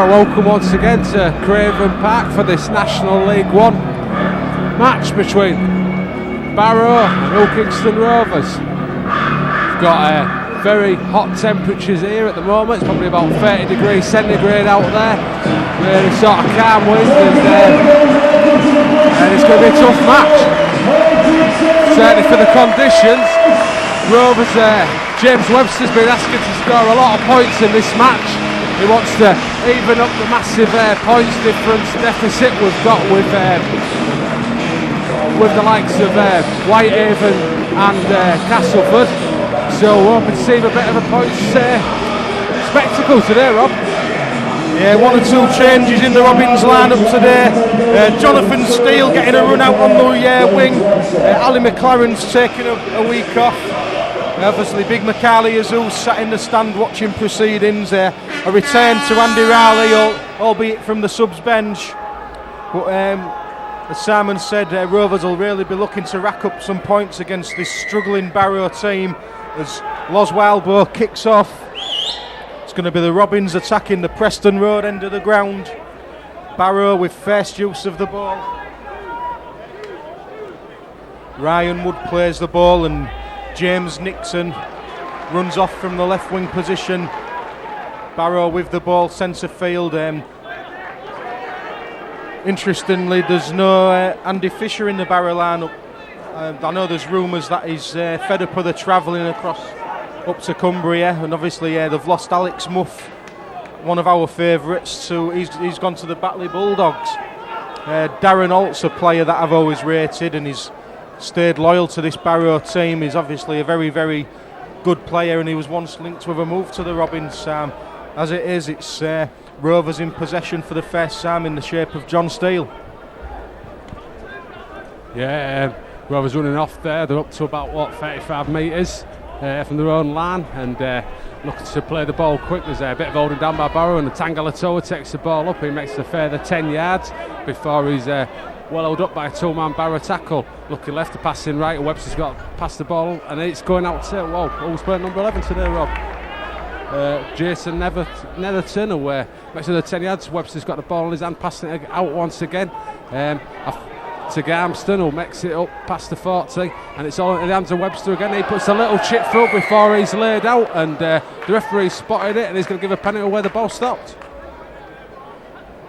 welcome once again to Craven Park for this National League One match between Barrow and Ilkeston Rovers. We've got very hot temperatures here at the moment. It's probably about 30 degrees centigrade out there. Really sort of calm wind, and it's going to be a tough match. Certainly for the conditions. Rovers, James Webster's been asking to score a lot of points in this match. He wants to even up the massive points difference deficit we've got with the likes of Whitehaven and Castleford. So we're hoping to see a bit of a points spectacle today, Rob. Yeah, one or two changes in the Robins lineup today. Jonathan Steele getting a run out on the wing. Ali McLaren's taking a week off. Obviously, Big Macaulay Azul sat in the stand watching proceedings. A return to Andy Riley, albeit from the subs bench. But as Simon said, Rovers will really be looking to rack up some points against this struggling Barrow team as Los Wildbow kicks off. It's going to be the Robins attacking the Preston Road end of the ground. Barrow with first use of the ball. Ryan Wood plays the ball and James Nixon runs off from the left wing position. Barrow with the ball centre field. Interestingly, there's no Andy Fisher in the Barrow lineup. I know there's rumours that he's fed up with the travelling across up to Cumbria, and obviously they've lost Alex Muff, one of our favourites, so he's gone to the Batley Bulldogs. Darren Holt's a player that I've always rated, and he's stayed loyal to this Barrow team. He's obviously a very, very good player, and he was once linked with a move to the Robins. As it is, it's Rovers in possession for the first time in the shape of John Steele. Yeah, Rovers running off there. They're up to about 35 metres from their own line, and looking to play the ball quick. There's a bit of holding down by Barrow, and the Tangalatoa takes the ball up. He makes a further 10 yards before he's well held up by a two-man Barrow tackle. Looking left, to pass in right. Webster's got past the ball, and it's going out to who's playing number 11 today, Rob? Jason Netherton, who makes another 10 yards. Webster's got the ball in his hand, passing it out once again. To Garmston, who makes it up past the 40, and it's all in the hands of Webster again. He puts a little chip through before he's laid out, and the referee spotted it, and he's going to give a penalty where the ball stopped.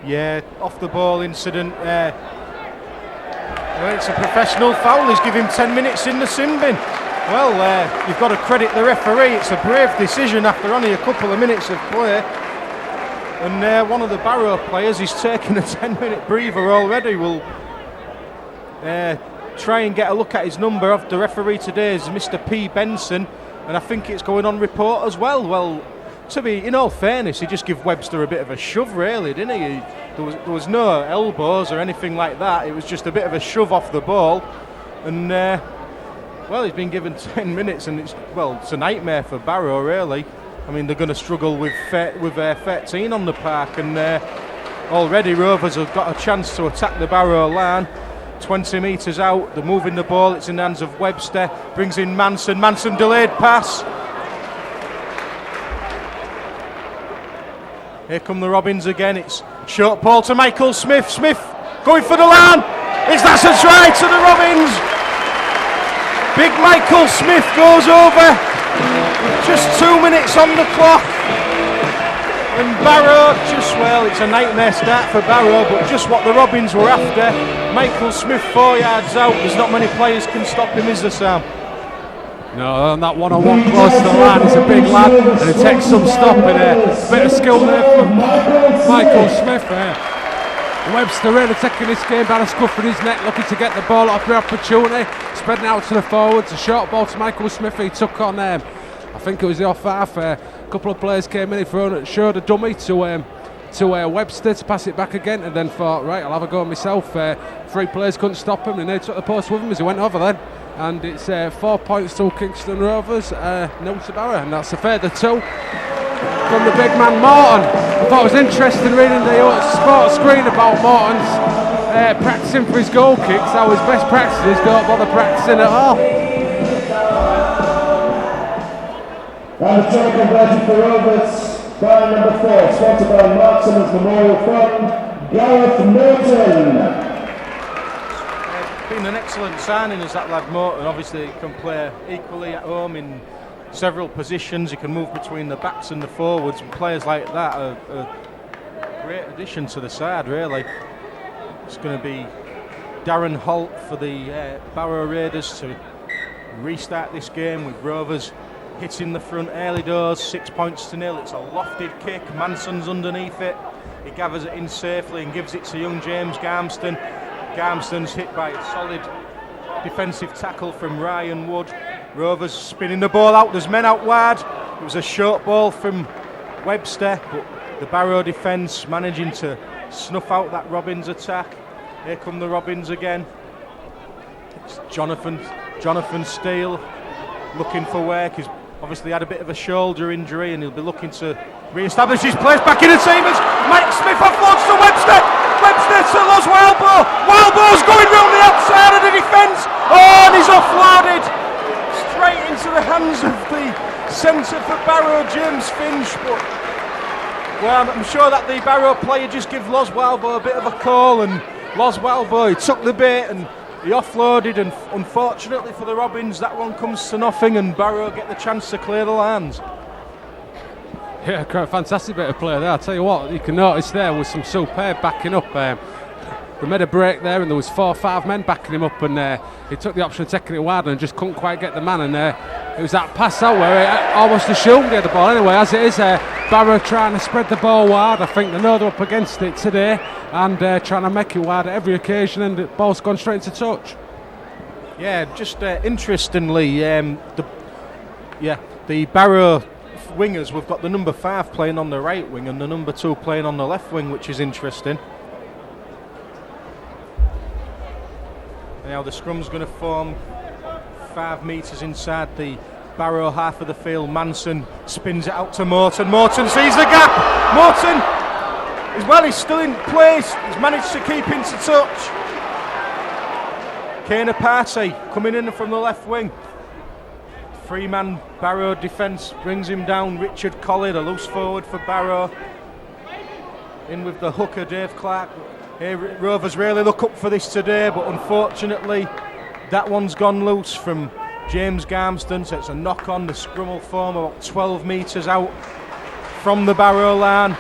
Yeah, off the ball incident. Well, it's a professional foul. He's given him 10 minutes in the sin bin. Well, you've got to credit the referee. It's a brave decision after only a couple of minutes of play. And one of the Barrow players, he's taken a 10-minute breather already. Will try and get a look at his number. Of the referee today is Mr. P. Benson, and I think it's going on report as well. Well, to be, in all fairness, he just gave Webster a bit of a shove, really, didn't he? There was no elbows or anything like that. It was just a bit of a shove off the ball, and well, he's been given 10 minutes, and it's a nightmare for Barrow, really. I mean, they're going to struggle with 13 on the park, and already Rovers have got a chance to attack the Barrow line. 20 metres out, they're moving the ball, it's in the hands of Webster, brings in Manson delayed pass. Here come the Robins again, it's short ball to Michael Smith going for the line, that's a try to the Robins. Big Michael Smith goes over, just 2 minutes on the clock. And Barrow, it's a nightmare start for Barrow, but just what the Robins were after. Michael Smith 4 yards out, there's not many players can stop him, is there, Sam? No, and that one-on-one close to the line, he's a big lad, and it takes some stopping. A bit of skill there from Michael Smith. Webster really taking this game by the scruff of his neck, looking to get the ball off the opportunity, spreading out to the forwards. A short ball to Michael Smith, he took on I think it was the off half. A couple of players came in, he showed a dummy to Webster to pass it back again, and then thought, right, I'll have a go myself. 3 players couldn't stop him, and they took the post with him as he went over then. And it's 4 points to Kingston Rovers, 0 to Barrow, and that's a further 2 from the big man Morton. I thought it was interesting reading the sports screen about Morton's practicing for his goal kicks, how his best practices don't bother practicing at all. And the try converted for Rovers. By number 4, sponsored by Marksman's Memorial Fund, Gareth Morton. Been an excellent signing as that lad Morton. Obviously he can play equally at home in several positions. He can move between the backs and the forwards, and players like that are a great addition to the side, really. It's going to be Darren Holt for the Barrow Raiders to restart this game with Rovers hitting the front early doors, 6 points to 0. It's a lofted kick, Manson's underneath it. He gathers it in safely and gives it to young James Garmston. Garmston's hit by a solid defensive tackle from Ryan Wood. Rovers spinning the ball out, there's men out wide. It was a short ball from Webster, but the Barrow defence managing to snuff out that Robins attack. Here come the Robins again. It's Jonathan Steele looking for work. He's obviously had a bit of a shoulder injury and he'll be looking to re-establish his place back in the team as Mike Smith offloads to Webster. Webster to Loz Wildbow. Wildbow's going round the outside of the defence. Oh, and he's offloaded straight into the hands of the centre for Barrow, James Finch. But well, I'm sure that the Barrow player just gave Loz Wildbow a bit of a call, and Loz Wildbow, he took the bait and he offloaded, and unfortunately for the Robins that one comes to nothing and Barrow get the chance to clear the lines. Yeah, fantastic bit of play there. I'll tell you what, you can notice there was some superb backing up. We made a break there and there was 4 or 5 men backing him up, and he took the option of taking it wide and just couldn't quite get the man, and it was that pass out where he almost assumed he had the ball anyway. As it is, Barrow trying to spread the ball wide. I think they know they're up against it today and trying to make it wide at every occasion, and the ball's gone straight into touch. Yeah, just interestingly, the Barrow wingers, we've got the number 5 playing on the right wing and the number 2 playing on the left wing, which is interesting. Now the scrum's going to form 5 metres inside the Barrow half of the field. Manson spins it out to Morton. Morton sees the gap. Morton, he's still in place. He's managed to keep into touch. Kane Party coming in from the left wing. 3-man Barrow defence brings him down. Richard Colley, a loose forward for Barrow. In with the hooker, Dave Clark. Here, Rovers really look up for this today, but unfortunately that one's gone loose from James Garmston, so it's a knock on. The scrum will form about 12 metres out from the Barrow line.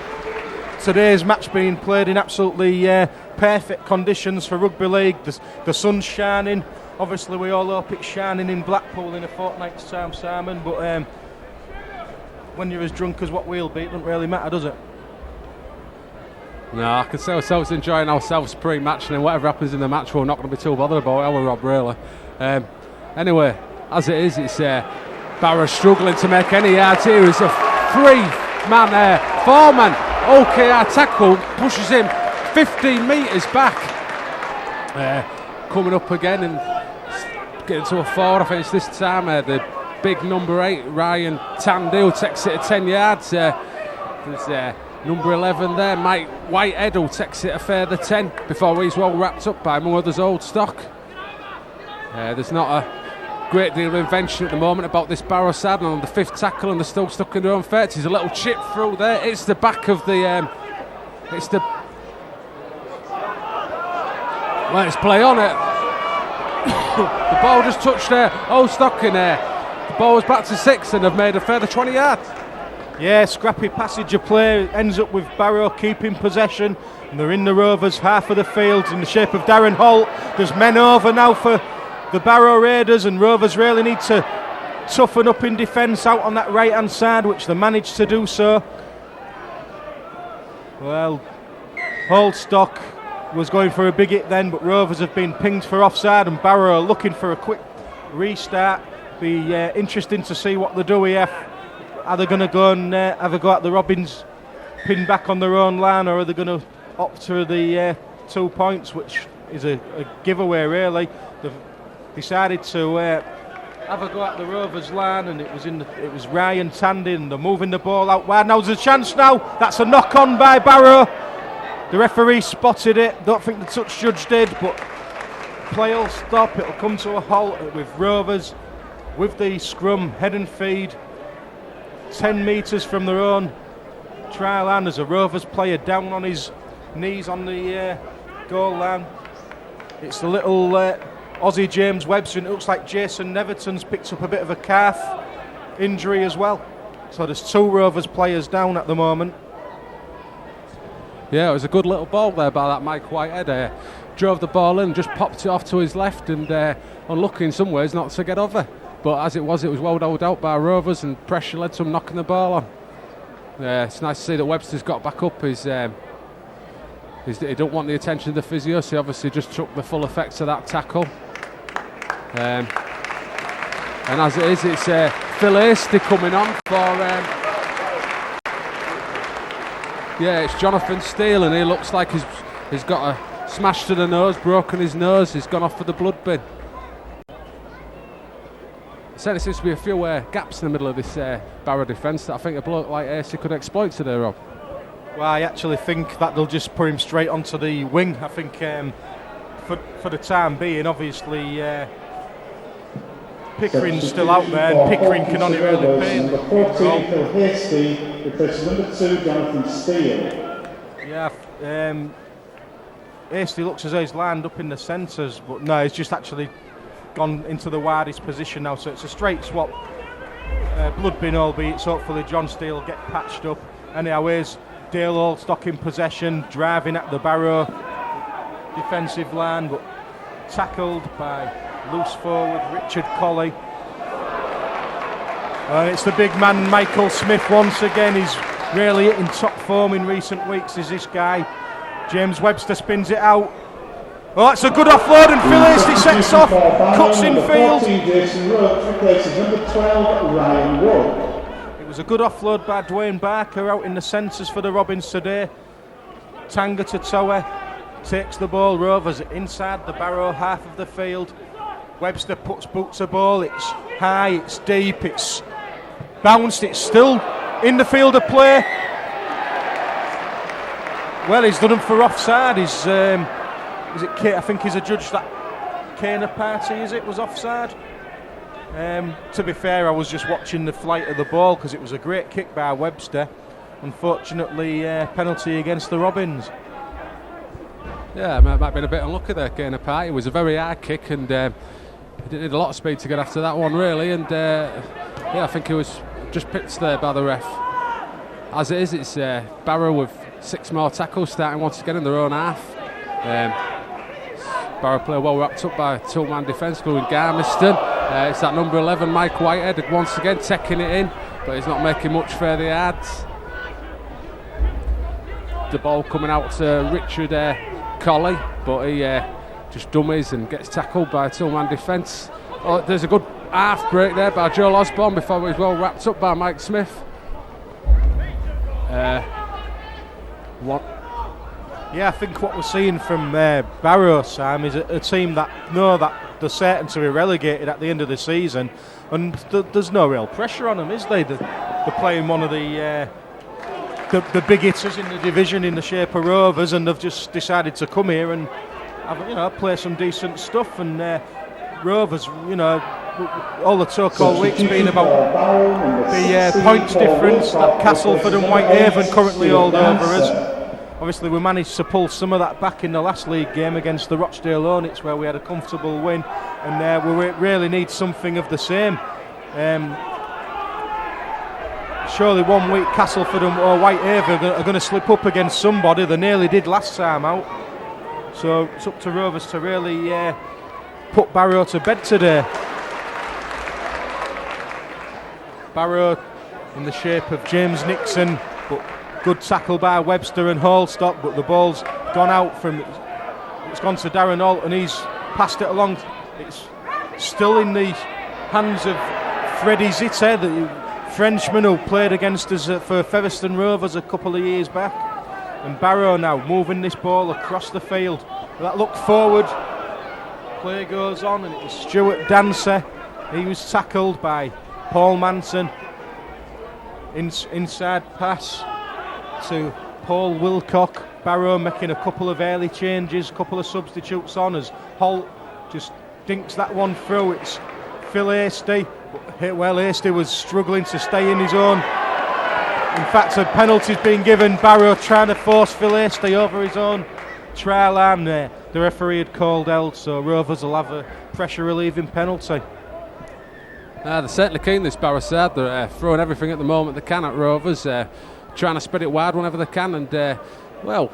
Today's match being played in absolutely perfect conditions for rugby league. The sun's shining. Obviously we all hope it's shining in Blackpool in a fortnight's time, Simon, but when you're as drunk as what we'll be, it doesn't really matter, does it? No, I can see ourselves enjoying ourselves pre-match, and then whatever happens in the match we're not going to be too bothered about, are we, Rob, really? Anyway, as it is, it's Barrow struggling to make any yards here. It's a 3-man, 4-man OKR tackle, pushes him 15 metres back. Coming up again and getting to a 4, I think it's this time. The big number 8, Ryan Tandy, who takes it at 10 yards. There's number 11 there, Mike Whitehead, who takes it a further 10 before he's well wrapped up by Mother's old stock. There's not a great deal of invention at the moment about this Barrow side, and on the 5th tackle and they're still stuck in their own fate. There's a little chip through there. It's the back of the let's play on it. The ball just touched old stock in there. The ball was back to 6 and they've made a further 20 yards. Yeah, scrappy passage of play, ends up with Barrow keeping possession, and they're in the Rovers half of the field in the shape of Darren Holt. There's men over now for the Barrow Raiders, and Rovers really need to toughen up in defence out on that right hand side, which they managed to do so. Well, Holdstock was going for a big hit then, but Rovers have been pinged for offside, and Barrow are looking for a quick restart. Be interesting to see what they do here. Are they going to go and have a go at the Robins pinned back on their own line, or are they going to opt for the 2 points, which is a giveaway really? They've decided to have a go at the Rovers line, and it was Ryan Tandy, and they're moving the ball out wide. Now there's a chance now. That's a knock on by Barrow. The referee spotted it. Don't think the touch judge did, but play will stop. It'll come to a halt with Rovers with the scrum head and feed 10 metres from their own try line. There's a Rovers player down on his knees on the goal line. It's the little Aussie James Webster, and it looks like Jason Neverton's picked up a bit of a calf injury as well. So there's 2 Rovers players down at the moment. Yeah, it was a good little ball there by that Mike Whitehead. Drove the ball in, just popped it off to his left, and unlucky in some ways not to get over. But as it was well doled out by Rovers, and pressure led to him knocking the ball on. It's nice to see that Webster's got back up. He don't want the attention of the physio, so he obviously just took the full effects of that tackle. And as it is, it's Phil Hasty coming on for... it's Jonathan Steele, and he looks like he's got a smash to the nose, broken his nose. He's gone off for the blood bin. Certainly seems to be a few gaps in the middle of this Barrow defence that I think a bloke like Hasty could exploit today, Rob. Well, I actually think that they'll just put him straight onto the wing. I think for the time being, obviously Pickering's still out there, and Pickering can only really pay. Number 14, Phil Hasty, replaces number 2, Jonathan Steele. Yeah, Hasty looks as though he's lined up in the centres, but no, he's just actually gone into the widest position now, so it's a straight swap. Blood bin, albeit, so hopefully John Steele will get patched up. Anyhow, here's Dale Oldstock in possession, driving at the Barrow defensive line, but tackled by loose forward Richard Colley. It's the big man Michael Smith once again. He's really in top form in recent weeks, is this guy. James Webster spins it out. Oh, it's a good offload, and Phil Hasty sets off, cuts in field. It was a good offload by Dwayne Barker out in the centres for the Robins today. Tanga Totoe takes the ball. Rovers inside the Barrow half of the field. Webster boots a ball. It's high, it's deep, it's bounced, it's still in the field of play. Well, he's done him for offside. Is it Kate? I think he's a judge that Kana Party, was offside. To be fair, I was just watching the flight of the ball because it was a great kick by Webster. Unfortunately, penalty against the Robins. Yeah, it might have been a bit unlucky there, Kana Party. It was a very hard kick, and he didn't need a lot of speed to get after that one, really. And I think he was just picked there by the ref. As it is, it's Barrow with 6 more tackles starting once again in their own half. Barrow player well wrapped up by a 2-man defence going Garmiston. It's that number 11 Mike Whitehead once again taking it in, but he's not making much further yards. The ball coming out to Richard Colley, but he just dummies and gets tackled by a 2-man defence. Oh, there's a good half break there by Joel Osborne before he was well wrapped up by Mike Smith. Yeah, I think what we're seeing from Barrow, Sam, is a team that know that they're certain to be relegated at the end of the season, and there's no real pressure on them, is there? They're playing one of the big hitters in the division in the shape of Rovers, and they've just decided to come here and play some decent stuff. And Rovers, all the talk all week's been about the points difference that Castleford and Whitehaven currently hold over us. Obviously, we managed to pull some of that back in the last league game against the Rochdale Hornets, where we had a comfortable win, and we really need something of the same. Surely 1 week Castleford or Whitehaven are going to slip up against somebody. They nearly did last time out. So it's up to Rovers to really put Barrow to bed today. Barrow in the shape of James Nixon, but good tackle by Webster and Hallstock, but the ball's gone out it's gone to Darren Holt, and he's passed it along. It's still in the hands of Freddie Zitter, the Frenchman who played against us for Featherstone Rovers a couple of years back. And Barrow now moving this ball across the field. That look forward, play goes on, and it was Stuart Dancer. He was tackled by Paul Manson. Inside pass to Paul Wilcock. Barrow making a couple of early changes, couple of substitutes on as Holt just dinks that one through. It's Phil Hasty. Well, Hasty was struggling to stay in his own In fact, a penalty's been given. Barrow trying to force Phil Hasty over his own try line there. The referee had called out, so Rovers will have a pressure relieving penalty. They're certainly keen, this Barrow side. They're throwing everything at the moment they can at Rovers, trying to spread it wide whenever they can, and well,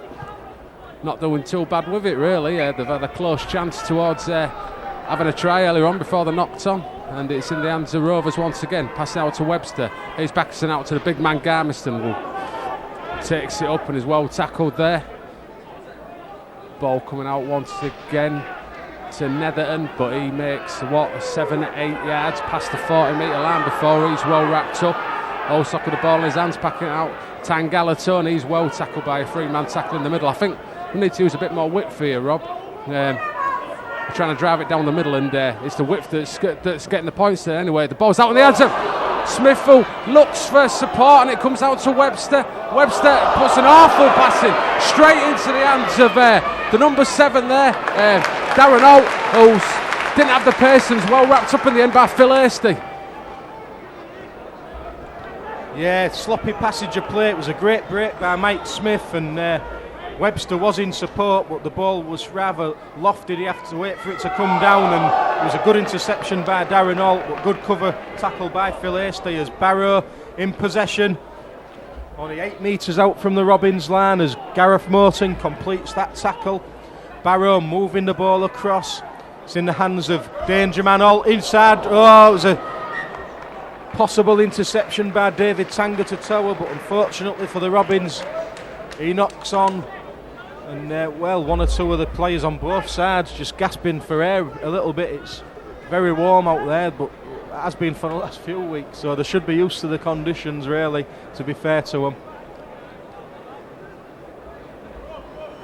not doing too bad with it really. They've had a close chance towards having a try earlier on before they're knocked on, and it's in the hands of Rovers once again. Passing out to Webster, he's backing out to the big man Garmiston, who takes it up and is well tackled there. Ball coming out once again to Netherton, but he makes 7-8 yards past the 40-metre line before he's well wrapped up. Olsock with the ball in his hands, packing it out. Tangala he's well tackled by a three-man tackle in the middle. I think we need to use a bit more width here, Rob. We're trying to drive it down the middle, and it's the width that's getting the points there. Anyway, the ball's out in the hands of Smith, who looks for support, and it comes out to Webster. Webster puts an awful pass in straight into the hands of the number 7 there, Darren Holt, who didn't have the pace and was well wrapped up in the end by Phil Hasty. Yeah, sloppy passage of play. It was a great break by Mike Smith, and Webster was in support, but the ball was rather lofted. He had to wait for it to come down, and it was a good interception by Darren Holt, but good cover tackle by Phil Hasty as Barrow in possession. Only 8 metres out from the Robins line as Gareth Morton completes that tackle. Barrow moving the ball across. It's in the hands of Danger Man Holt inside. Oh, it was a possible interception by David Tanger to Tower, but unfortunately for the Robins, he knocks on. And one or two of the players on both sides just gasping for air a little bit. It's very warm out there, but it has been for the last few weeks, so they should be used to the conditions really, to be fair to them.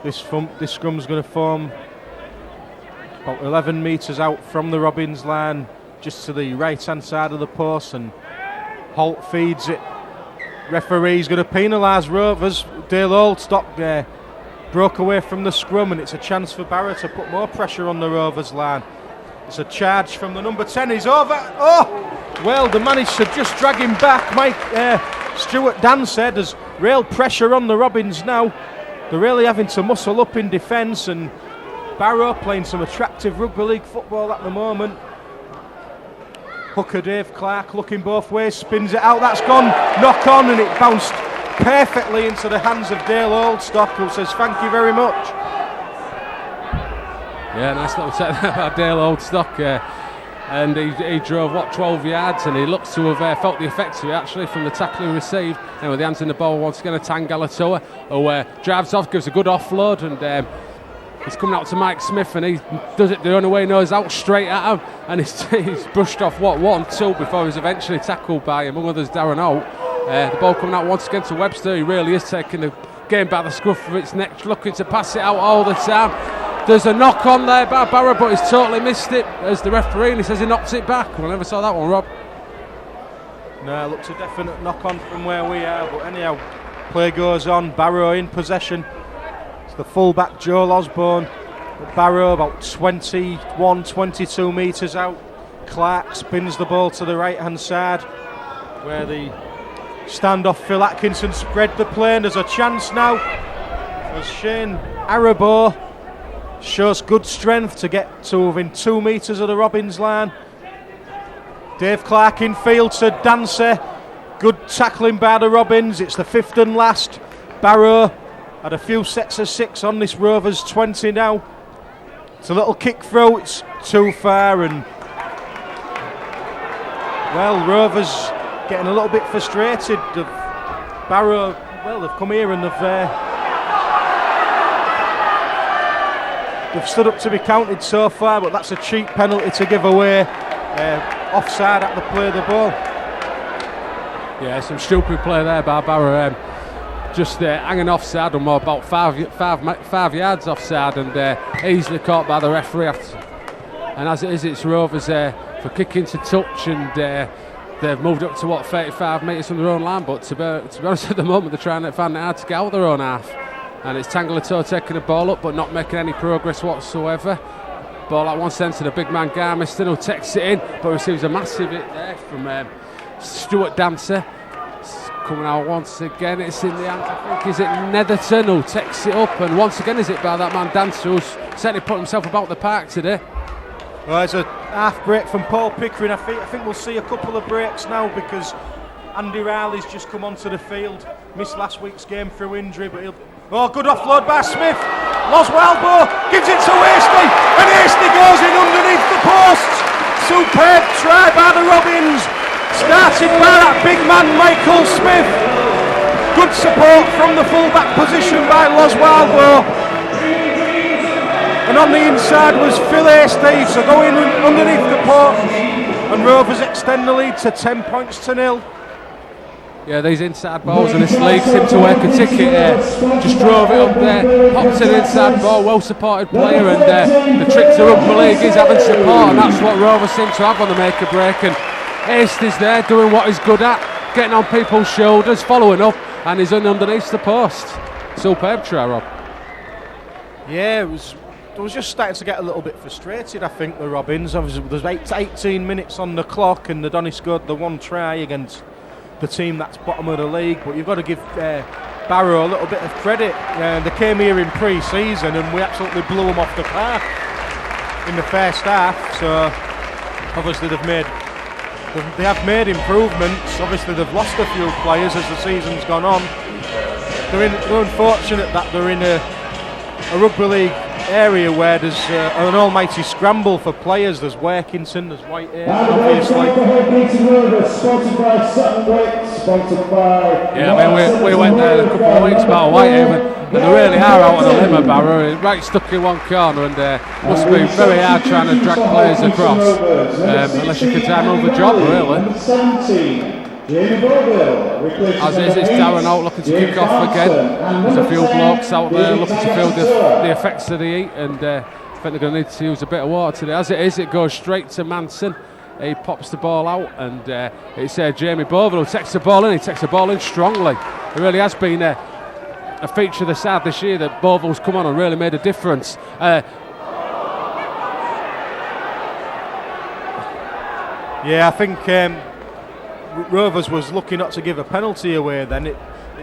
This scrum's going to form about 11 metres out from the Robins line, just to the right hand side of the post, and Holt feeds it. Referee's going to penalise Rovers. Dale Oldstock there broke away from the scrum, and it's a chance for Barrow to put more pressure on the Rovers line. It's a charge from the number 10. He's over. Oh, well, they managed to just drag him back. Stuart Dan said there's real pressure on the Robins now. They're really having to muscle up in defence, and Barrow playing some attractive rugby league football at the moment. Hooker Dave Clark looking both ways, spins it out. That's gone knock on, and it bounced perfectly into the hands of Dale Oldstock, who says thank you very much. Yeah, nice little set there by Dale Oldstock, and he drove 12 yards, and he looks to have felt the effects of it actually from the tackle he received. And with the hands in the ball once again, a Tangala who drives off, gives a good offload, and he's coming out to Mike Smith, and he does it the only way he knows, out straight at him, and he's brushed off 1-2 before he's eventually tackled by, among others, Darren Holt. The ball coming out once again to Webster. He really is taking the game by the scruff of its neck, looking to pass it out all the time. There's a knock on there by Barrow, but he's totally missed it as the referee, and he says he knocked it back. We never saw that one, Rob. No, it looks a definite knock on from where we are, but anyhow, play goes on. Barrow in possession. It's the fullback Joel Osborne. Barrow about 21, 22 metres out. Clark spins the ball to the right hand side where the standoff Phil Atkinson spread the play, and there's a chance now as Shane Arabo shows good strength to get to within 2 metres of the Robins line. Dave Clark in field to Dancer. Good tackling by the Robins. It's the 5th and last. Barrow had a few sets of 6 on this Rovers 20 now. It's a little kick throw. It's too far, and well, Rovers getting a little bit frustrated. Barrow, well, they've come here and they've stood up to be counted so far, but that's a cheap penalty to give away. Offside at the play of the ball. Yeah, some stupid play there by Barrow. Just hanging offside, or more about 5 yards offside, and easily caught by the referee. And as it is, it's Rovers for kicking to touch, and they've moved up to 35 metres from their own line. But to be honest, at the moment they're trying to find it hard to get out their own half. And it's Tangala taking the ball up, but not making any progress whatsoever. Ball at one centre, the big man Garmiston, who takes it in, but receives a massive hit there from Stuart Dancer. coming out once again. It's in the hand, I think, is it Netherton who takes it up, and once again is it by that man Dancer, who's certainly put himself about the park today. Well, there's a half break from Paul Pickering. I think we'll see a couple of breaks now because Andy Riley's just come onto the field. Missed last week's game through injury, but he'll... Oh, good offload by Smith. Los Wildbow gives it to Hasty, and Hasty goes in underneath the posts. Superb try by the Robins. Started by that big man Michael Smith. Good support from the full-back position by Los Wildbow. And on the inside was Phil Hasty, so going underneath the post. And Rovers extend the lead to 10 points to 0. Yeah, these inside balls in this league seem to work a ticket here. Just drove it up there, popped an inside ball, well supported player, and the trick to rugby league is having support, and that's what Rovers seem to have on the make or break. And Hasty's there doing what he's good at, getting on people's shoulders, following up, and he's underneath the post. Superb try, Rob. Yeah, it was just starting to get a little bit frustrated, I think, the Robins. Obviously, there's 18 minutes on the clock, and they'd only scored the one try against the team that's bottom of the league, but you've got to give Barrow a little bit of credit. They came here in pre-season and we absolutely blew them off the park in the first half, so obviously they have made improvements. Obviously they've lost a few players as the season's gone on. They're unfortunate that they're in a rugby league area where there's an almighty scramble for players. There's Workington, there's Whitehaven, obviously. Yeah, I mean, we went there a couple of weeks back at Whitehaven, and they really are out on a limb, Barrow. Right stuck in one corner, and must be very hard trying to drag players across, unless you can time over the job, really. As is, it's Darren out looking to kick off again. There's a few blokes out there looking to feel the effects of the heat, and I think they're going to need to use a bit of water today. As it is, it goes straight to Manson. He pops the ball out, and it's Jamie Boville who takes the ball in. He takes the ball in strongly. It really has been a feature of the side this year that Boville's come on and really made a difference. Yeah, I think Rovers was lucky not to give a penalty away then. It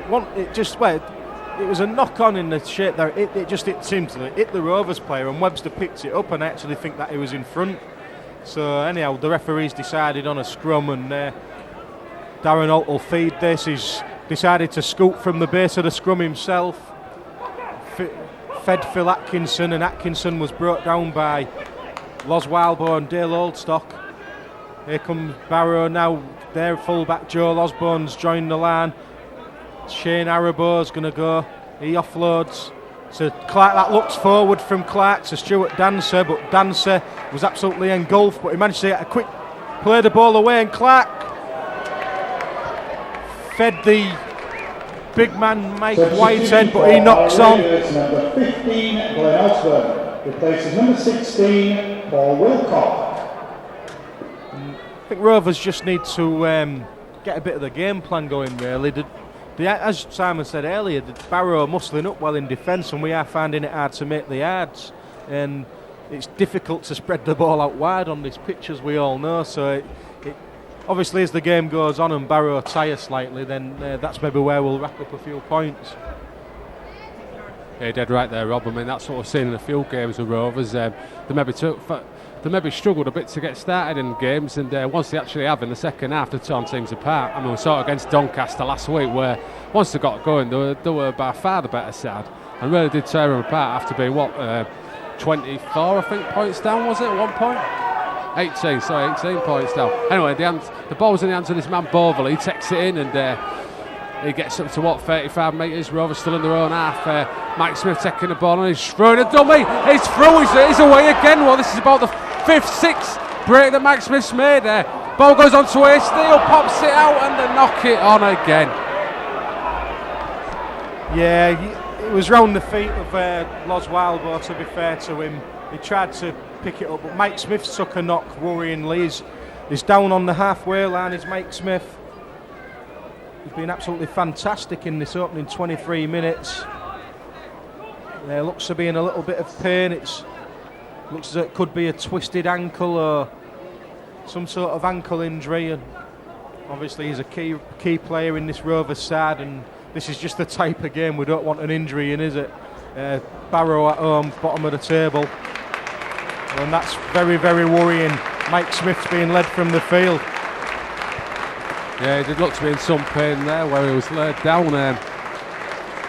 was a knock on in the shape there. It seemed to hit the Rovers player, and Webster picked it up, and I actually think that he was in front. So anyhow, the referees decided on a scrum, and Darren Holt will feed this. He's decided to scoot from the base of the scrum himself. Fed Phil Atkinson, and Atkinson was brought down by Los Wildbow and Dale Oldstock. Here comes Barrow now. Their fullback Joel Osborne's joined the line. Shane Arabo's going to go. He offloads to Clark. That looks forward from Clark to Stuart Dancer, but Dancer was absolutely engulfed, but he managed to get a quick play the ball away, and Clark fed the big man Mike Whitehead, but he knocks on. Number 15, Glenn Osborne, replaces number 16, Paul Wilcock. I think Rovers just need to get a bit of the game plan going, really. As Simon said earlier, Barrow are muscling up well in defence, and we are finding it hard to make the yards. And it's difficult to spread the ball out wide on this pitch, as we all know. So obviously, as the game goes on and Barrow tire slightly, then that's maybe where we'll rack up a few points. Yeah, dead right there, Rob. I mean, that's what we've seen in a few games with Rovers. They maybe struggled a bit to get started in games, and once they actually have in the second half, they torn teams apart. I mean, we saw it against Doncaster last week, where once they got going, they were by far the better side, and really did tear them apart after being 24, I think, points down, was it, at one point? 18 points down. Anyway, the ball's in the hands of this man Boville. He takes it in, and he gets up to 35 metres. Rovers still in their own half. Mike Smith taking the ball, and he's throwing a dummy. He's through. He's away again. Well, this is about the 5th, 6th break that Mike Smith's made there. Ball goes on to Hasty, pops it out, and they knock it on again. Yeah, it was round the feet of Los Wildbow, to be fair to him. He tried to pick it up, but Mike Smith took a knock worryingly. He's down on the halfway line, is Mike Smith. He's been absolutely fantastic in this opening 23 minutes. Looks to be in a little bit of pain. Looks as though it could be a twisted ankle or some sort of ankle injury. And Obviously he's a key player in this Rovers side, and this is just the type of game we don't want an injury in, is it? Barrow at home, bottom of the table, and that's very, very worrying. Mike Smith's being led from the field. Yeah, he did look to be in some pain there where he was laid down.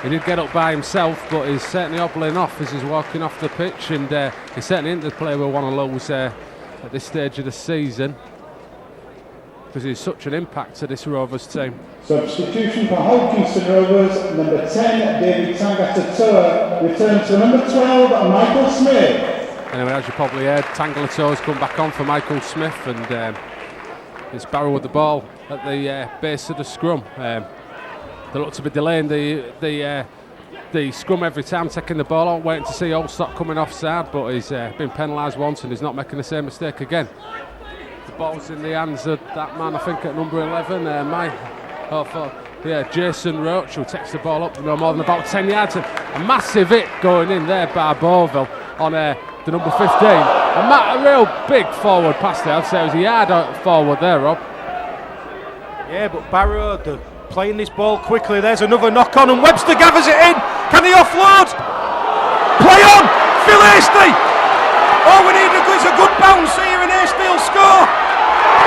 He did get up by himself, but he's certainly hobbling off as he's walking off the pitch, and he certainly isn't the player we want to lose at this stage of the season, because he's such an impact to this Rovers team. Substitution for Hodgkinson Rovers, number 10, David Tangata-Toa, returns to number 12, Michael Smith. Anyway, as you probably heard, Tangata-Toa's come back on for Michael Smith, and it's Barrow with the ball at the base of the scrum. They look to be delaying the scrum every time, taking the ball out, waiting to see Allstock coming offside, but he's been penalised once and he's not making the same mistake again. The ball's in the hands of that man, I think, at number 11, Jason Roach, who takes the ball up no more than about 10 yards. And a massive hit going in there by Beauville on the number 15. A real big forward pass there. I'd say it was a yard out forward there, Rob. Yeah, but Barrow, they're playing this ball quickly. There's another knock on, and Webster gathers it in. Can he offload? Play on! Phil Hasty! All we need is a good bounce here, and Hasty will score.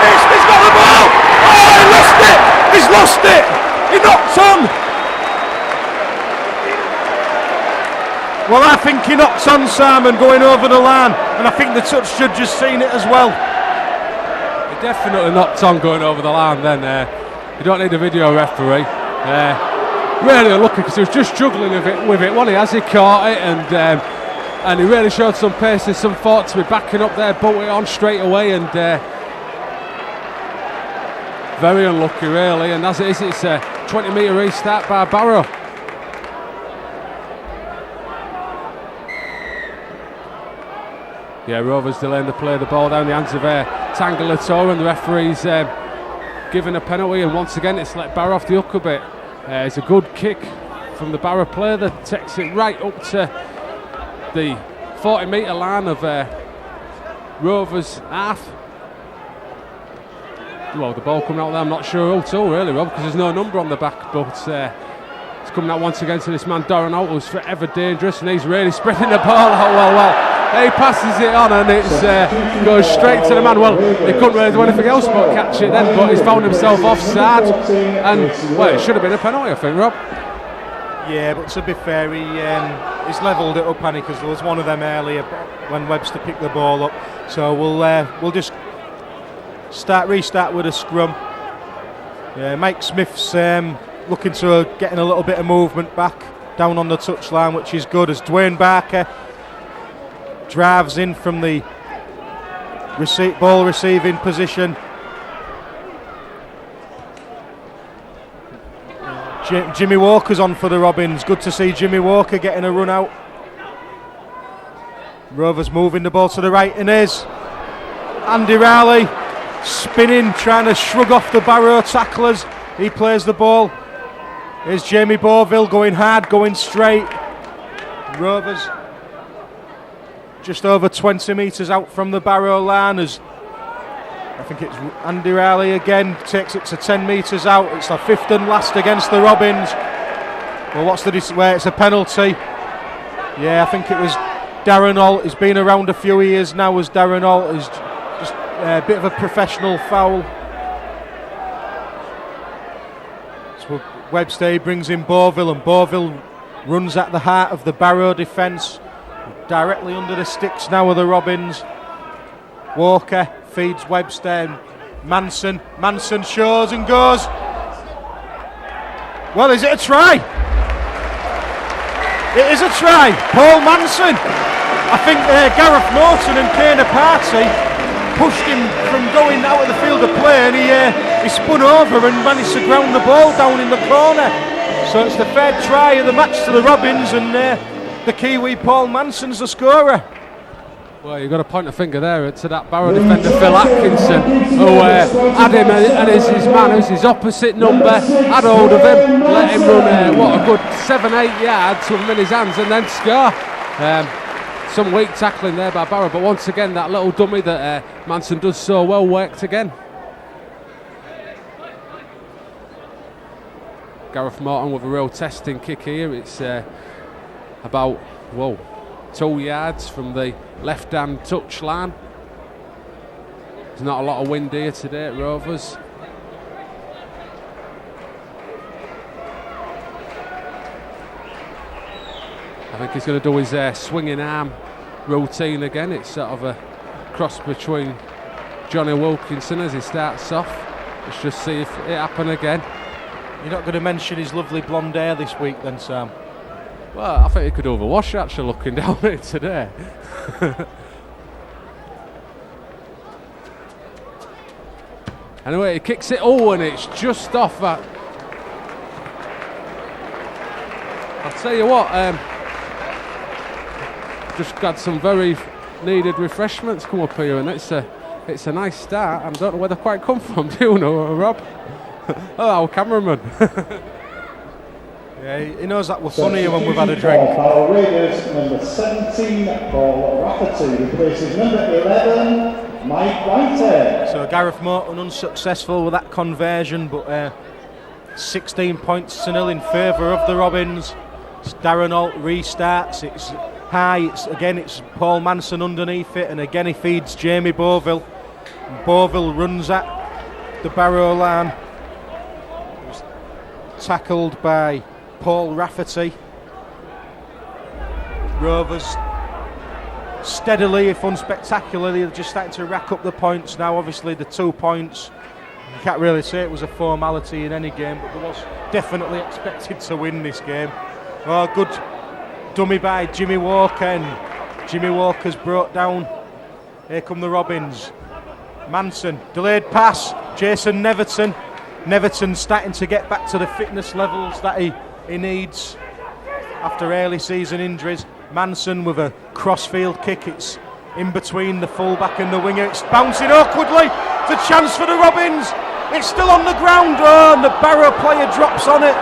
Hasty's got the ball! Oh, he lost it! He's lost it! He knocked on! Well, I think he knocked on, Simon, going over the line, and I think the touch judge has seen it as well. He definitely knocked on going over the line then. You don't need a video referee. Really unlucky, because he was just juggling with it, wasn't he, as he caught it, and he really showed some pace and some thought to be backing up there, but it on straight away, and very unlucky really, and as it is, it's a 20-metre restart by Barrow. Yeah, Rovers delaying the play, the ball down the hands of Tangata-Toa, and the referee's given a penalty, and once again it's let Barrow off the hook a bit. It's a good kick from the Barrow player that takes it right up to the 40-metre line of Rovers half. Well, the ball coming out there, I'm not sure who to really, Rob, because there's no number on the back, but it's coming out once again to this man Darren Holt, who's forever dangerous, and he's really spreading the ball out well. He passes it on, and it goes straight to the man. Well, he couldn't really do anything else but catch it then, but he's found himself offside, and well, it should have been a penalty, I think, Rob. Yeah, but to be fair, he's levelled it up, Annie, because there was one of them earlier when Webster picked the ball up. So we'll just restart with a scrum. Yeah, Mike Smith's looking to getting a little bit of movement back down on the touchline, which is good, as Dwayne Barker drives in from the ball receiving position. Jimmy Walker's on for the Robins. Good to see Jimmy Walker getting a run out. Rovers moving the ball to the right, and is Andy Riley spinning, trying to shrug off the Barrow tacklers. He plays the ball. Here's Jamie Beauville going hard, going straight. Rovers just over 20 metres out from the Barrow line, as I think it's Andy Riley again, takes it to 10 metres out. It's the fifth and last against the Robins. Well, what's where it's a penalty? Yeah, I think it was Darren Holt. He's been around a few years now as Darren Holt. Is just a bit of a professional foul. So Webster brings in Beauville, and Beauville runs at the heart of the Barrow defence. Directly under the sticks now of the Robins. Walker feeds Webster, and Manson shows and goes. Well, is it a try? It is a try. Paul Manson. I think Gareth Norton and Kane Party pushed him from going out of the field of play, and he spun over and managed to ground the ball down in the corner. So it's the third try of the match to the Robins, and the Kiwi Paul Manson's the scorer. Well, you've got to point a finger there to that Barrow defender Phil Atkinson, who had him and his man, who's his opposite number, had hold of him, let him run a good 7-8 yards with him in his hands, and then score. Some weak tackling there by Barrow, but once again that little dummy that Manson does so well worked again. Gareth Morton with a real testing kick here. It's about 2 yards from the left-hand touch line. There's not a lot of wind here today at Rovers. I think he's going to do his swinging arm routine again. It's sort of a cross between Johnny Wilkinson as he starts off. Let's just see if it happen again. You're not going to mention his lovely blonde hair this week then, Sam? Well, I think he could overwash actually looking down it today. Anyway, he kicks it, and it's just off that. I'll tell you what, just got some very needed refreshments come up here, and it's a nice start. I don't know where they quite come from, do you know, Rob? Oh, our cameraman. Yeah, he knows that we're funnier when we've had a drink. Barrow Raiders, number 17, Paul Rafferty, replaces number 11, Mike Whitehead. So Gareth Morton unsuccessful with that conversion, but 16 points to 0 in favour of the Robins. It's Darren Holt restarts, it's high, it's Paul Manson underneath it, and again he feeds Jamie Boville. And Boville runs at the Barrow line. Tackled by Paul Rafferty. Rovers steadily, if unspectacularly, they're just starting to rack up the points now. Obviously the 2 points, you can't really say it was a formality in any game, but there was definitely expected to win this game. Oh, good dummy by Jimmy Walker, and Jimmy Walker's brought down. Here come the Robins. Manson, delayed pass, Jason Neverton. Neverton starting to get back to the fitness levels that he needs after early season injuries. Manson with a crossfield kick, it's in between the fullback and the winger, it's bouncing awkwardly, it's a chance for the Robins, it's still on the ground, and the Barrow player drops on it.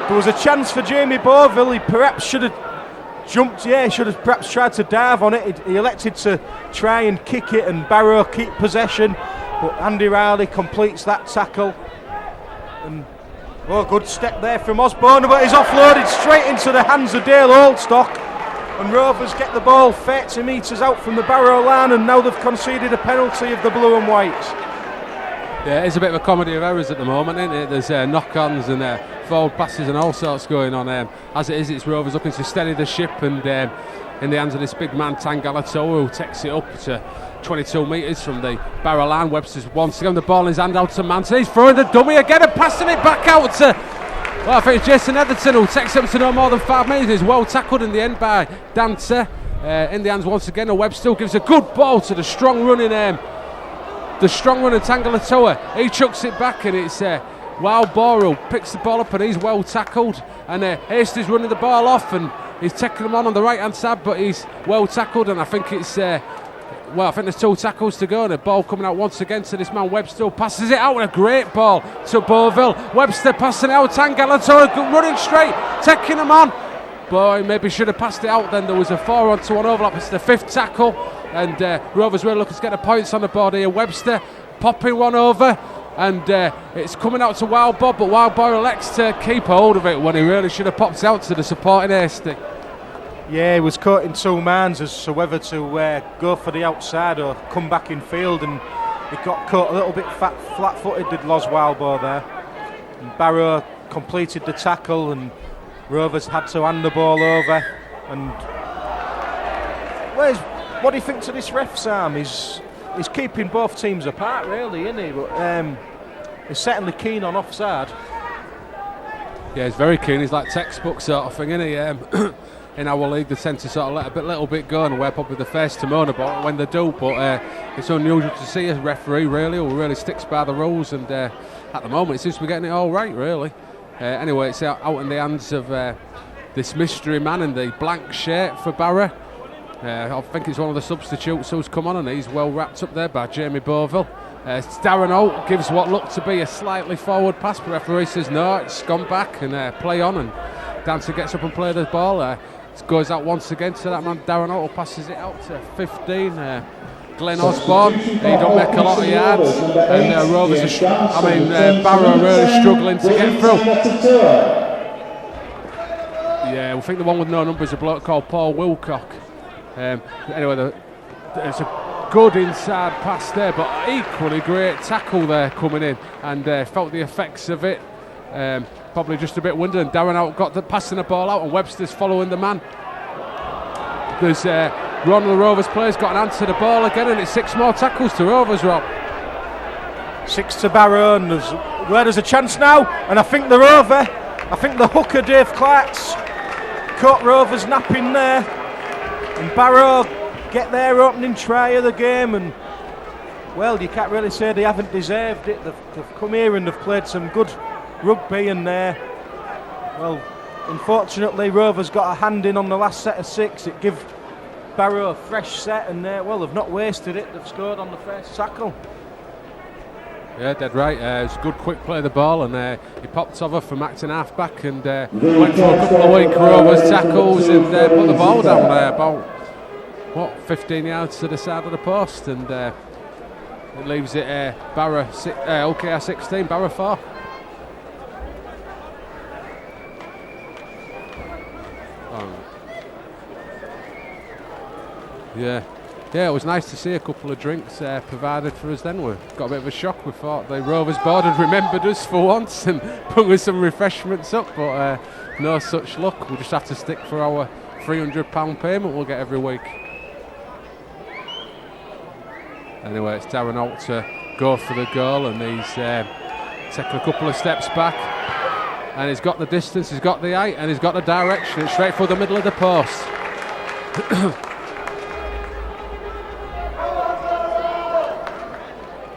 There was a chance for Jamie Boville, he perhaps should have jumped, should have perhaps tried to dive on it. He elected to try and kick it and Barrow keep possession, but Andy Riley completes that tackle. And good step there from Osborne, but he's offloaded straight into the hands of Dale Oldstock, and Rovers get the ball 30 metres out from the Barrow line, and now they've conceded a penalty of the blue and whites. Yeah, it's a bit of a comedy of errors at the moment, isn't it? There's knock-ons and forward passes and all sorts going on. As it is, it's Rovers looking to steady the ship, and in the hands of this big man Tangalatoa, who takes it up to 22 metres from the Barrow line. Webster's once again the ball in his hand out to Manson. He's throwing the dummy again and passing it back out to, I think it's Jason Etherton, who takes it up to no more than 5 metres. He's well tackled in the end by Dancer. In the hands once again, and Webb still gives a good ball to the strong running Tangalatoa. He chucks it back, and it's Wild Boro picks the ball up, and he's well tackled, and Hastie's running the ball off, and he's taking him on the right hand side, but he's well tackled, and I think it's I think there's 2 tackles to go, and the ball coming out once again to this man Webster, passes it out with a great ball to Boville. Webster passing it out, Tangalatoa running straight, taking him on. Boy, maybe should have passed it out then. There was a 4-on-2 overlap. It's the 5th tackle, and Rovers really looking to get the points on the board here. Webster popping one over, and it's coming out to Wild Bob, but Wild Bob elects to keep hold of it when he really should have popped out to the supporting Hasty. Yeah, he was caught in 2 minds as to whether to go for the outside or come back in field, and he got caught a little bit flat-footed, did Loz Wildbow there. And Barrow completed the tackle, and Rovers had to hand the ball over. And what do you think to this ref, Sam? He's keeping both teams apart, really, isn't he? But he's certainly keen on offside. Yeah, he's very keen. He's like textbook sort of thing, isn't he? In our league, they tend to sort of let a little bit go, and we're probably the first to moan about it when they do. But it's unusual to see a referee who really sticks by the rules, and at the moment it seems to be getting it all right, really. Anyway, it's out in the hands of this mystery man in the blank shirt for Barrow. I think it's one of the substitutes who's come on, and he's well wrapped up there by Jamie Boville. Darren Holt gives what looked to be a slightly forward pass, but referee says no, it's gone back, and play on, and Dancer gets up and plays the ball. It goes out once again to that man Darren Holt, who passes it out to 15. Glenn Osborne. He don't make a lot of yards, and Rovers Barrow are really struggling to get through. Yeah, we think the one with no number is a bloke called Paul Wilcock. Anyway, there's a good inside pass there, but equally great tackle there coming in, and felt the effects of it. Probably just a bit winded, and Darren out got passing the ball out, and Webster's following the man. There's one of the Rovers players got an answer to the ball again, and it's 6 more tackles to Rovers, Rob. 6 to Barrow, and there's a chance now, and I think the hooker Dave Clark's caught Rovers napping there, and Barrow get their opening try of the game, and well, you can't really say they haven't deserved it. They've come here and they've played some good rugby, and well, unfortunately Rovers got a hand in on the last set of 6. It gave Barrow a fresh set, and well, they've not wasted it. They've scored on the first tackle. Yeah, dead right. It's a good quick play of the ball, and he popped over from acting half-back and went for a couple of weak Rovers tackles and put the ball down there about 15 yards to the side of the post, and it leaves it Barrow OKR 16, Barrow 4. Yeah, it was nice to see a couple of drinks provided for us then. We got a bit of a shock. We thought the Rovers board had remembered us for once and put us some refreshments up, but no such luck. We'll just have to stick for our £300 payment we'll get every week. Anyway, it's Darren Holt to go for the goal, and he's taken a couple of steps back, and he's got the distance, he's got the height, and he's got the direction. It's straight for the middle of the post.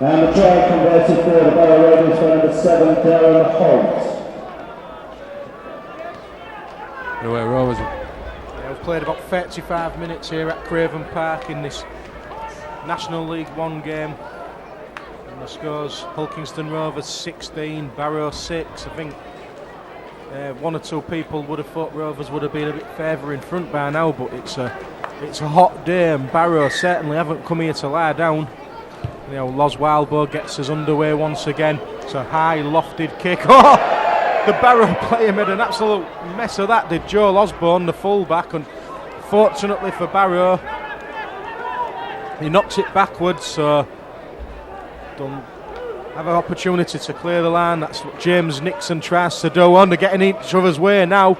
And the try converted for the Barrow Rovers for number 7, Darren Holt. Anyway, Rovers. Yeah, we've played about 35 minutes here at Craven Park in this National League 1 game. And the scores: Hulkingston Rovers 16, Barrow 6. I think one or two people would have thought Rovers would have been a bit further in front by now, but it's a hot day, and Barrow certainly haven't come here to lie down. You know, Loz Wildbow gets us underway once again. It's a high lofted kick. Oh, the Barrow player made an absolute mess of that, did Joel Osborne, the fullback, and fortunately for Barrow, he knocks it backwards, so don't have an opportunity to clear the line. That's what James Nixon tries to do, and they're getting each other's way now.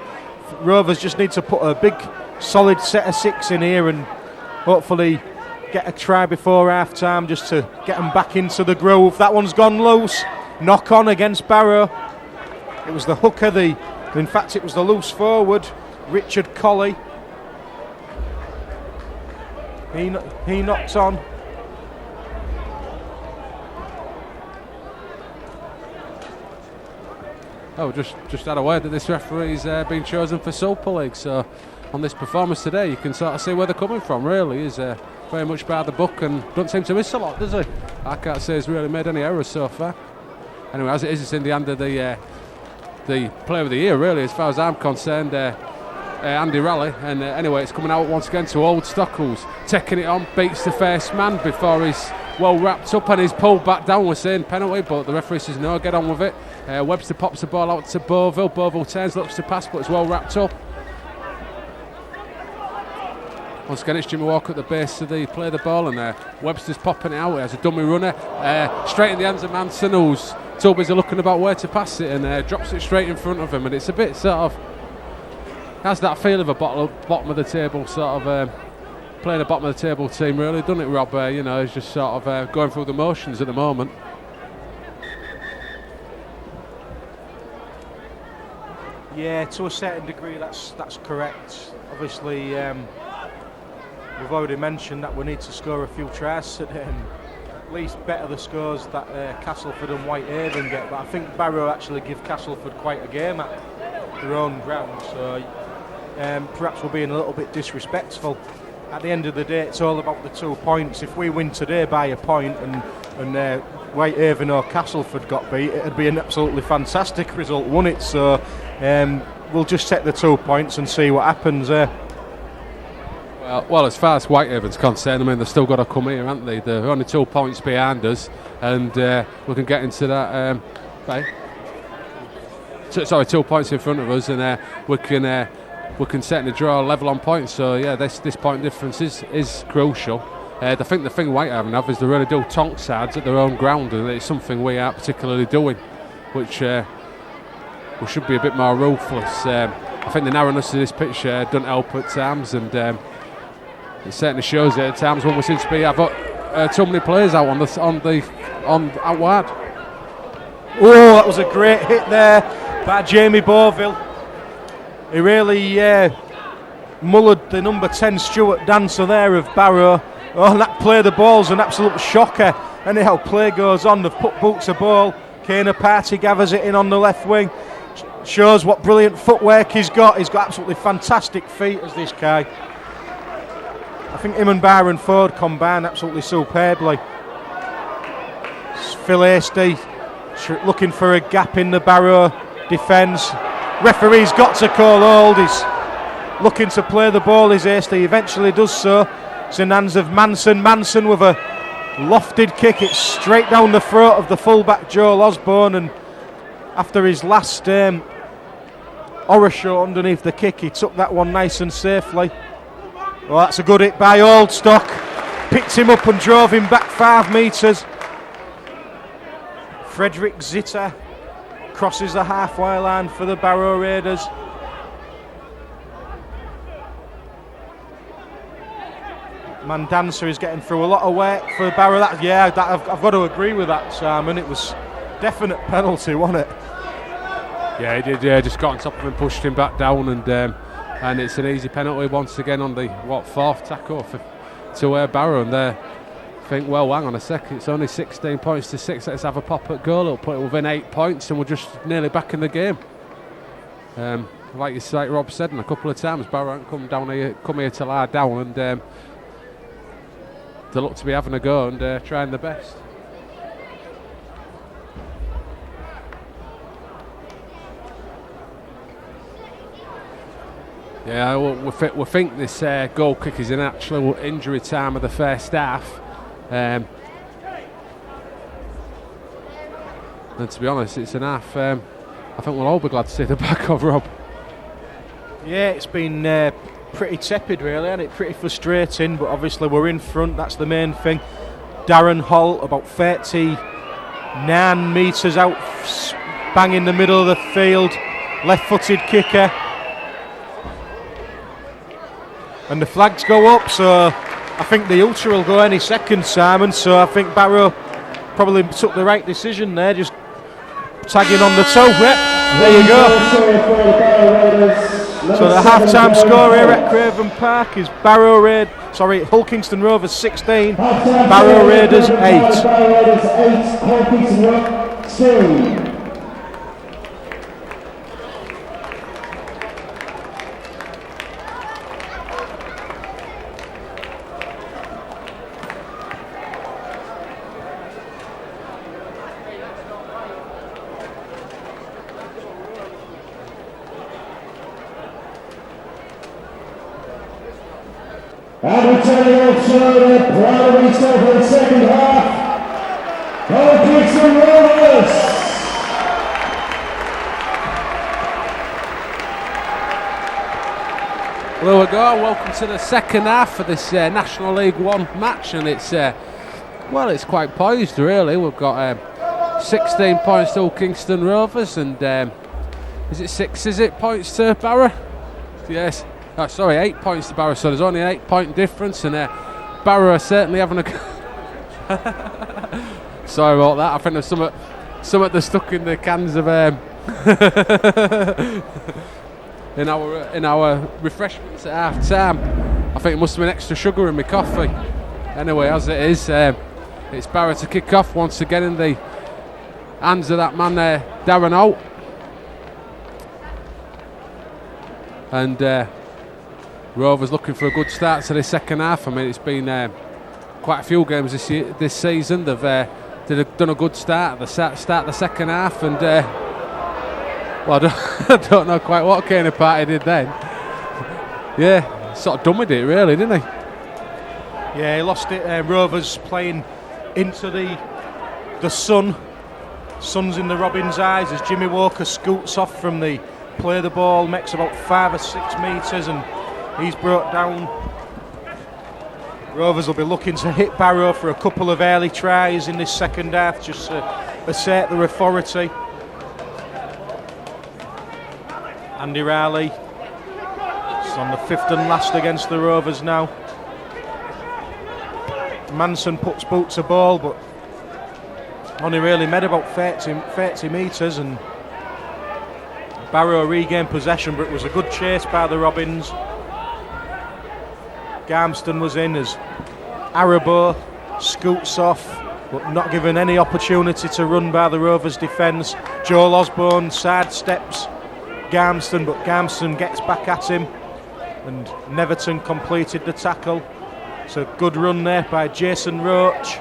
Rovers just need to put a big solid set of 6 in here and hopefully get a try before half time just to get them back into the groove. That one's gone loose. Knock on against Barrow. It was the hooker, in fact it was the loose forward, Richard Colley. He knocked on. Oh, just had a word that this referee's been chosen for Super League, so on this performance today you can sort of see where they're coming from. Really is very much by the book and don't seem to miss a lot, does he? I can't say he's really made any errors so far. Anyway, as it is, it's in the hand of the player of the year, really, as far as I'm concerned, Andy Raleigh. And anyway, it's coming out once again to Old Stockles, taking it on, beats the first man before he's well wrapped up and he's pulled back down. We're saying penalty, but the referee says no, get on with it. Webster pops the ball out to Beauville. Beauville turns, looks to pass, but it's well wrapped up. Once again, it's Jimmy Walker at the base of the play the ball, and Webster's popping it out. He has a dummy runner straight in the hands of Manson, who's too busy looking about where to pass it, and drops it straight in front of him. And it's a bit sort of has that feel of a bottom of the table sort of playing a bottom of the table team, really, doesn't it, Rob? You know, he's just sort of going through the motions at the moment. Yeah, to a certain degree, that's correct. Obviously, we've already mentioned that we need to score a few tries today, and at least better the scores that Castleford and Whitehaven get. But I think Barrow actually give Castleford quite a game at their own ground, so perhaps we're being a little bit disrespectful. At the end of the day, it's all about the 2 points. If we win today by a point and Whitehaven or Castleford got beat, it'd be an absolutely fantastic result, wouldn't it? So we'll just take the 2 points and see what happens. Well, Well, as far as Whitehaven's concerned, I mean, they've still got to come here, haven't they? They're only 2 points behind us, and we can get into that. Sorry, 2 points in front of us, and we can certainly draw a level on points. So yeah, this point difference is crucial. I think the thing Whitehaven have is they really do tonk sides at their own ground, and it's something we aren't particularly doing, which we should be a bit more ruthless. I think the narrowness of this pitch doesn't help at times, and it certainly shows it at times when we seem to be have too many players out on out wide. Oh, that was a great hit there by Jamie Boville. He really mullered the number 10 Stuart Dancer there of Barrow. Oh, and that play the ball's an absolute shocker. Anyhow, play goes on. They've put Boots a ball. Kana Party gathers it in on the left wing. Shows what brilliant footwork he's got. He's got absolutely fantastic feet as this guy. I think him and Byron Ford combine absolutely superbly. Phil Hasty looking for a gap in the Barrow defence. Referee's got to call hold. He's looking to play the ball, is Hasty. He eventually does so. It's in hands of Manson. Manson with a lofted kick. It's straight down the throat of the fullback Joel Osborne, and after his last horror show underneath the kick, he took that one nice and safely. Well, that's a good hit by Oldstock. Picked him up and drove him back 5 metres. Frederick Zitter crosses the halfway line for the Barrow Raiders. Mandancer is getting through a lot of work for Barrow. I've got to agree with that, Simon. It was definite penalty, wasn't it? Yeah, he did. Yeah, just got on top of him, pushed him back down, and it's an easy penalty once again on the fourth tackle to Barrow. And they think, well, hang on a second, it's only 16 points to 6. Let's have a pop at goal. It'll put it within 8 points, and we're just nearly back in the game. Like Rob said, a couple of times, Barrow haven't come here to lie down, and they look to be having a go and trying their best. Yeah, we think this goal kick is an actual injury time of the first half. And to be honest, it's an half I think we'll all be glad to see the back of, Rob. Yeah, it's been pretty tepid really, and it's pretty frustrating, but obviously we're in front, that's the main thing. Darren Holt about 39 metres out, bang in the middle of the field, left-footed kicker. And the flags go up, so I think the ultra will go any second, Simon. So I think Barrow probably took the right decision there, just tagging on the toe. Yep, there you go. So the half-time score here at Craven Park is Hull Kingston Rovers 16, Barrow Raiders 8. And we tell you also that proud of himself for the second half, Hull Kingston Rovers. Well, we go. Welcome to the second half of this National League 1 match, and it's quite poised really. We've got 16 points to Hull Kingston Rovers, and is it 6? Is it points to Barrow? Yes. Oh, sorry, 8 points to Barrow, so there's only an 8-point difference, and Barrow are certainly having a sorry about that. I think there's some they're stuck in the cans of in our refreshments at half time. I think it must have been extra sugar in my coffee. Anyway, as it is, it's Barrow to kick off once again in the hands of that man Darren Holt. And Rovers looking for a good start to the second half. I mean, it's been quite a few games this season. They've done a good start at the start of the second half, and well, I don't know quite what Kana Party did then. Yeah, sort of done with it, really, didn't he? Yeah, he lost it. Rovers playing into the sun. Sun's in the Robins' eyes as Jimmy Walker scoots off from the play the ball, makes about 5 or 6 metres, and he's brought down. Rovers will be looking to hit Barrow for a couple of early tries in this second half, just to assert their authority. Andy Riley is on the 5th and last against the Rovers now. Manson puts boot to ball, but only really made about 30 metres, and Barrow regained possession, but it was a good chase by the Robins. Garmston was in as Arabo scoots off, but not given any opportunity to run by the Rovers defence. Joel Osborne sidesteps Garmston, but Garmston gets back at him, and Neverton completed the tackle. It's a good run there by Jason Roach.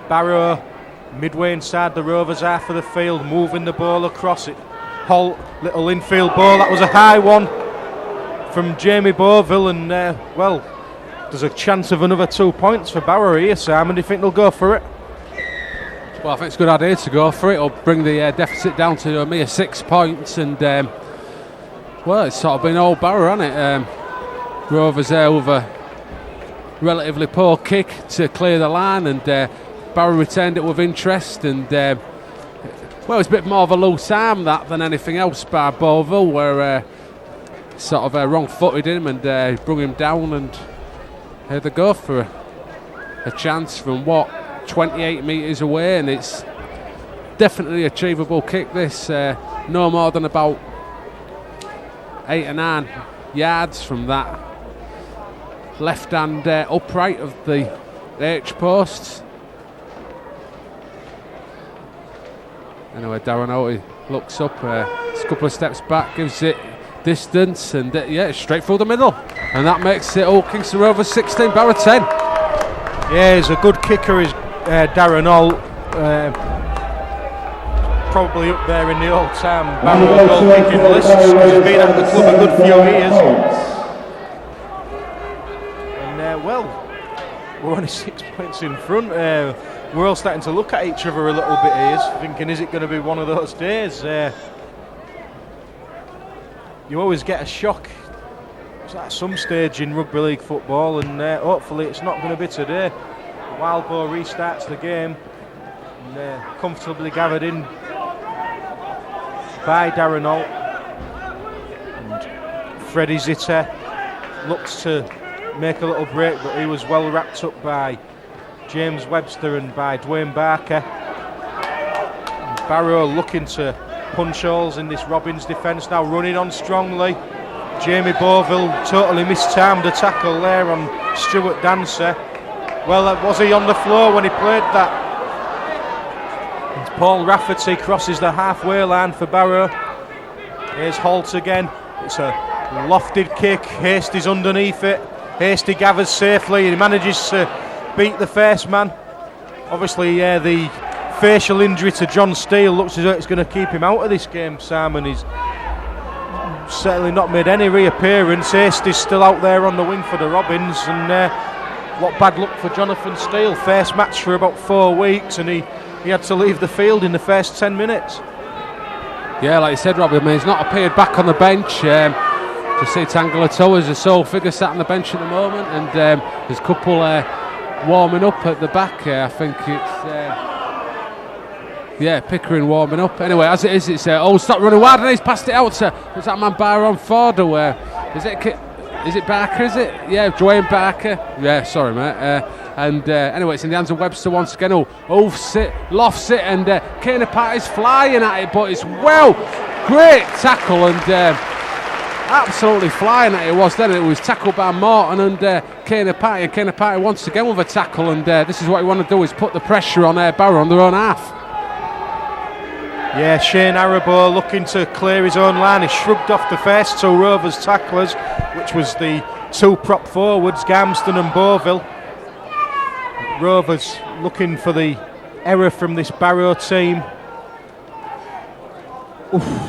Barrow midway inside the Rovers half of the field, moving the ball across it. Holt, little infield ball, that was a high one from Jamie Boville, and well, there's a chance of another 2 points for Barrow here, Simon. Do you think they'll go for it? Well, I think it's a good idea to go for it. It'll bring the deficit down to a mere 6 points, and well, it's sort of been all Barrow, hasn't it? Rovers there with a relatively poor kick to clear the line, and Barrow returned it with interest, and well, it's a bit more of a loose arm that than anything else by Boville, where sort of wrong-footed him and brought him down, and here they go for a chance from 28 metres away, and it's definitely an achievable kick. This no more than about 8 or 9 yards from that left-hand upright of the H posts. Anyway, Darren Oaty looks up, a couple of steps back, gives it distance, and yeah, straight through the middle, and that makes it all Kingston Rovers 16, Barrow 10. Yeah, he's a good kicker, is Darren Holt. Probably up there in the all-time Barrow goal-kicking list. He's been at the club a good few years. And well, we're only 6 points in front. We're all starting to look at each other a little bit here, thinking, is it going to be one of those days? You always get a shock at some stage in rugby league football, and hopefully it's not going to be today. Wildbow restarts the game, and comfortably gathered in by Darren Holt. And Freddie Zitter looks to make a little break, but he was well wrapped up by James Webster and by Dwayne Barker. And Barrow looking to punch holes in this Robins defence, now running on strongly. Jamie Boville totally mistimed a tackle there on Stuart Dancer. Well, was he on the floor when he played that? And Paul Rafferty crosses the halfway line for Barrow. Here's Holt again. It's a lofted kick. Hastie's underneath it. Hastie gathers safely. He manages to beat the first man. Obviously, the facial injury to John Steele looks as though it's going to keep him out of this game, Simon. He's certainly not made any reappearance. Hastie's still out there on the wing for the Robins, and what bad luck for Jonathan Steele. First match for about 4 weeks, and he had to leave the field in the first 10 minutes. Yeah, like you said, Robbie, I mean, he's not appeared back on the bench. To see Tangaloa as a sole figure sat on the bench at the moment, and there's a couple warming up at the back. I think it's Pickering warming up. Anyway, as it is, it's stop running wide, and he's passed it out to what's that man Byron Ford? Is it Barker? Is it? Yeah, Dwayne Barker. Yeah, sorry, mate. Anyway, it's in the hands of Webster once again. Lofts it, and Kane Patty's flying at it, but it's great tackle, and absolutely flying at it was then. It was tackled by Morton and Kane Patty, and Kane Patty once again with a tackle, and this is what you want to do, is put the pressure on Barrow on their own half. Yeah, Shane Arabo looking to clear his own line. He shrugged off the first 2 Rovers tacklers, which was the 2 prop forwards, Garmston and Boville. Rovers looking for the error from this Barrow team.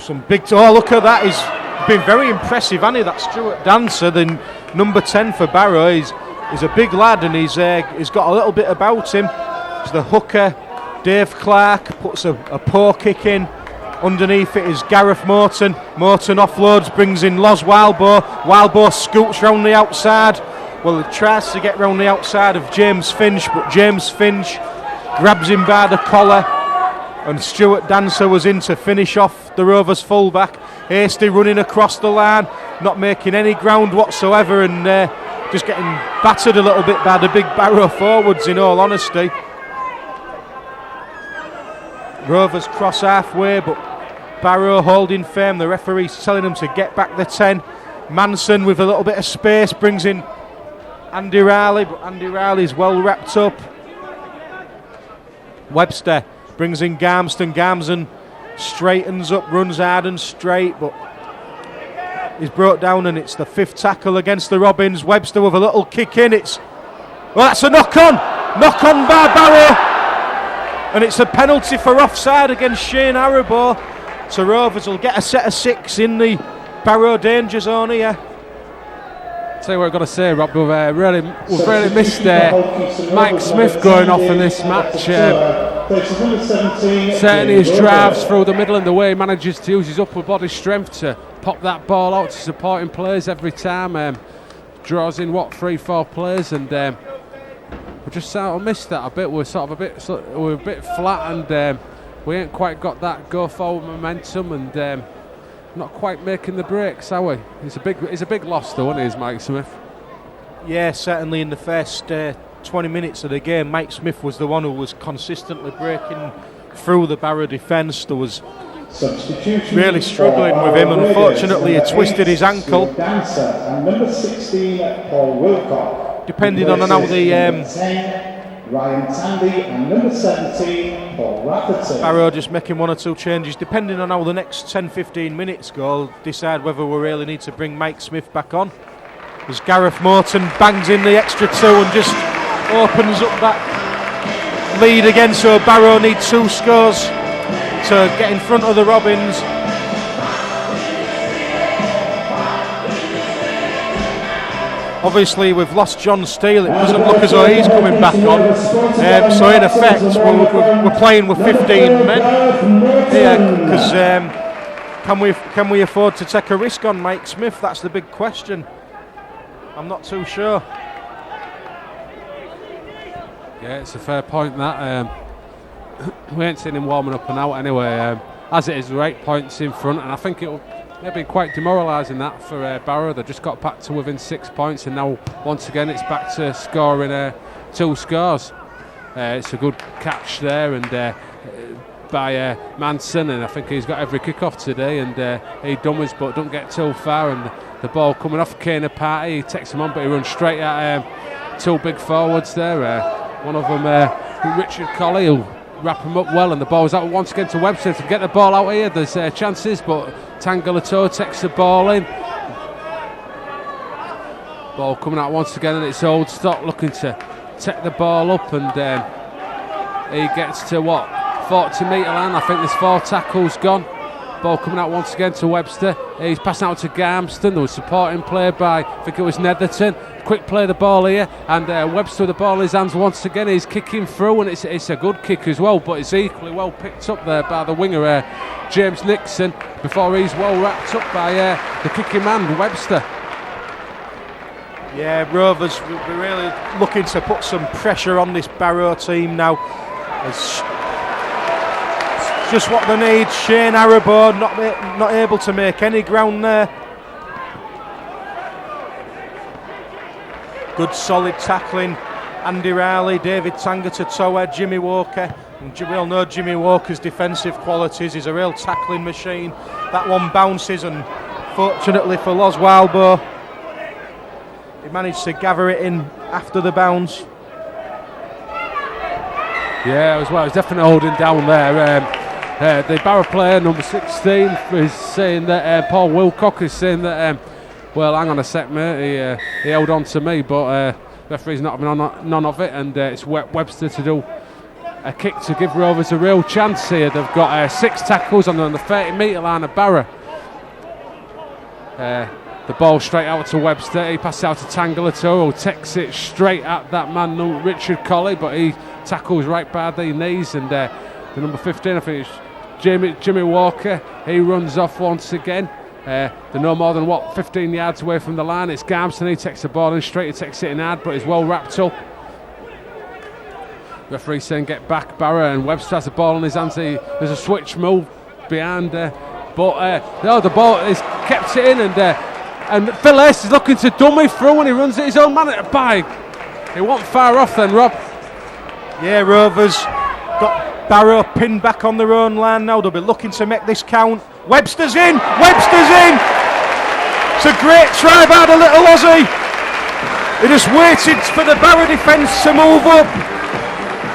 Some big... Oh, look at that. He's been very impressive, hasn't he? That Stuart Dancer, the number 10 for Barrow. He's a big lad, and he's got a little bit about him. He's the hooker. Dave Clark puts a poor kick in. Underneath it is Gareth Morton. Morton offloads, brings in Loz Wildbow. Wildbow scoots round the outside. Well, he tries to get round the outside of James Finch, but James Finch grabs him by the collar, and Stuart Dancer was in to finish off the Rovers fullback. Hasty running across the line, not making any ground whatsoever, and just getting battered a little bit by the big Barrow forwards, in all honesty. Rovers cross halfway, but Barrow holding firm. The referee's telling them to get back the 10. Manson with a little bit of space brings in Andy Riley, but Andy Riley's well wrapped up. Webster brings in Garmston. Garmston straightens up, runs hard and straight, but he's brought down, and it's the 5th tackle against the Robins. Webster with a little kick in. That's a knock on by Barrow, and it's a penalty for offside against Shane Arabo. So Rovers will get a set of 6 in the Barrow danger zone here. Tell you what I've got to say, Rob, we've really missed Mike Smith going off in this match. Certainly his drives through the middle, and the way he manages to use his upper body strength to pop that ball out to supporting players every time. Draws in 3-4 players, and we just sort of missed that a bit. We're a bit flat, and we ain't quite got that go forward momentum, and not quite making the breaks, are we? It's a big loss though, isn't it, Mike Smith? Yeah, certainly in the first 20 minutes of the game, Mike Smith was the one who was consistently breaking through the Barrow defence. There was really struggling with him. Unfortunately, he twisted his ankle. Number 16, Paul Wilcock. Depending on how the Ryan Tandy and number 17, Paul Rafferty. Barrow just making 1 or 2 changes, depending on how the next 10-15 minutes go, decide whether we really need to bring Mike Smith back on. As Gareth Morton bangs in the extra 2 and just opens up that lead again, so Barrow need 2 scores to get in front of the Robins. Obviously, we've lost John Steele. It doesn't look as though he's coming back on. So in effect, we're playing with 15 men here, because can we afford to take a risk on Mike Smith? That's the big question. I'm not too sure. Yeah, it's a fair point that. We ain't seen him warming up and out anyway. As it is, we're 8 points in front, and I think it'll maybe quite demoralising that for Barrow. They just got back to within 6 points, and now once again it's back to scoring 2 scores. It's a good catch there, and by Manson, and I think he's got every kick off today, and he done his but don't get too far, and the ball coming off Kane Party, he takes him on, but he runs straight at 2 big forwards there. One of them, Richard Colley, who'll wrap him up well, and the ball's out once again to Webster to get the ball out here. There's chances, but Tangalato takes the ball in. Ball coming out once again, and it's Old Stock looking to take the ball up, and he gets to 40 metre line. I think there's 4 tackles gone. Ball coming out once again to Webster. He's passing out to Garmston. There was supporting play by, I think it was Netherton. Quick play the ball here, and Webster with the ball in his hands once again. He's kicking through, and it's a good kick as well, but it's equally well picked up there by the winger James Nixon, before he's well wrapped up by the kicking man Webster. Yeah, Rovers, we're really looking to put some pressure on this Barrow team now. It's just what they need. Shane Arabo not able to make any ground there. Good solid tackling. Andy Riley, David Tangata-Toa, Jimmy Walker. And we all know Jimmy Walker's defensive qualities. He's a real tackling machine. That one bounces, and fortunately for Loz Wildbow, he managed to gather it in after the bounce. Yeah, as well, he's definitely holding down there. The Barrow player, number 16, is saying that Paul Wilcock is saying that, well, hang on a sec, mate, he held on to me, but referee's not having none of it, and it's Webster to do a kick to give Rovers a real chance here. They've got 6 tackles on the 30 metre line of Barrow. The ball straight out to Webster. He passes out to Tangleton, who takes it straight at that man, Richard Colley, but he tackles right by the knees. And the number 15, I think it's Jimmy Walker. He runs off once again. They're no more than 15 yards away from the line. It's Garmston. He takes the ball in straight. He takes it in hard, but he's well wrapped up. Referee saying get back, Barrow, and Webster has the ball in his hands. There's a switch move behind, but no, the ball is kept it in, and Phil Ace is looking to dummy through, and he runs at his own man at a bag. He wasn't far off then, Rob. Yeah, Rovers got Barrow pinned back on their own line now. They'll be looking to make this count. Webster's in! Webster's in! It's a great try by the little Aussie. He just waited for the Barrow defence to move up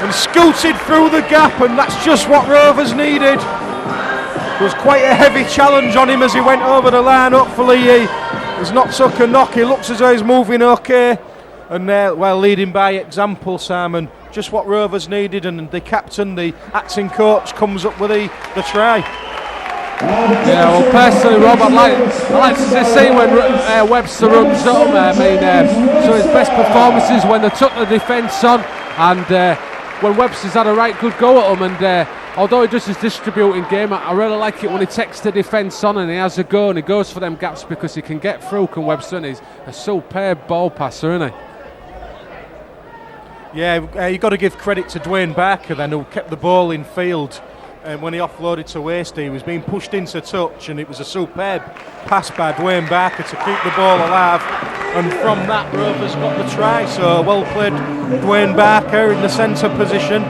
and scooted through the gap, and that's just what Rovers needed. There was quite a heavy challenge on him as he went over the line. Hopefully he's not took a knock. He looks as though he's moving okay, and leading by example, Simon. Just what Rovers needed, and the captain, the acting coach, comes up with the try. Yeah, well, personally, Rob, I'd like to see when Webster runs up. So his best performances when they took the defence on, and when Webster's had a right good go at them, and although he does his distributing game, I really like it when he takes the defence on and he has a go and he goes for them gaps, because he can get through, can Webster, and he's a superb ball passer, isn't he? Yeah, you've got to give credit to Dwayne Barker then, who kept the ball in field. And when he offloaded to Wasty, he was being pushed into touch, and it was a superb pass by Dwayne Barker to keep the ball alive, and from that Rovers got the try. So well played Dwayne Barker in the centre position.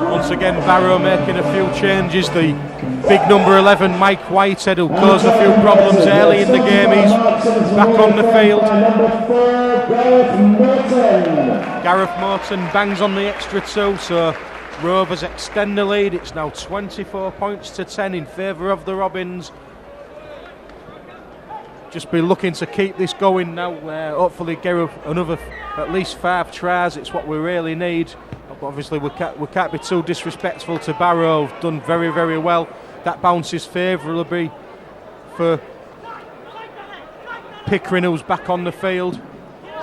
Once again Barrow making a few changes. The big number 11 Mike Whitehead, who caused a few problems early in the game, he's back on the field. Gareth Morton bangs on the extra 2, so Rovers extend the lead. It's now 24 points to 10 in favour of the Robins. Just be looking to keep this going now. Hopefully get another at least 5 tries. It's what we really need. But obviously we can't be too disrespectful to Barrow, who've done very, very well. That bounces favourably for Pickering, who's back on the field.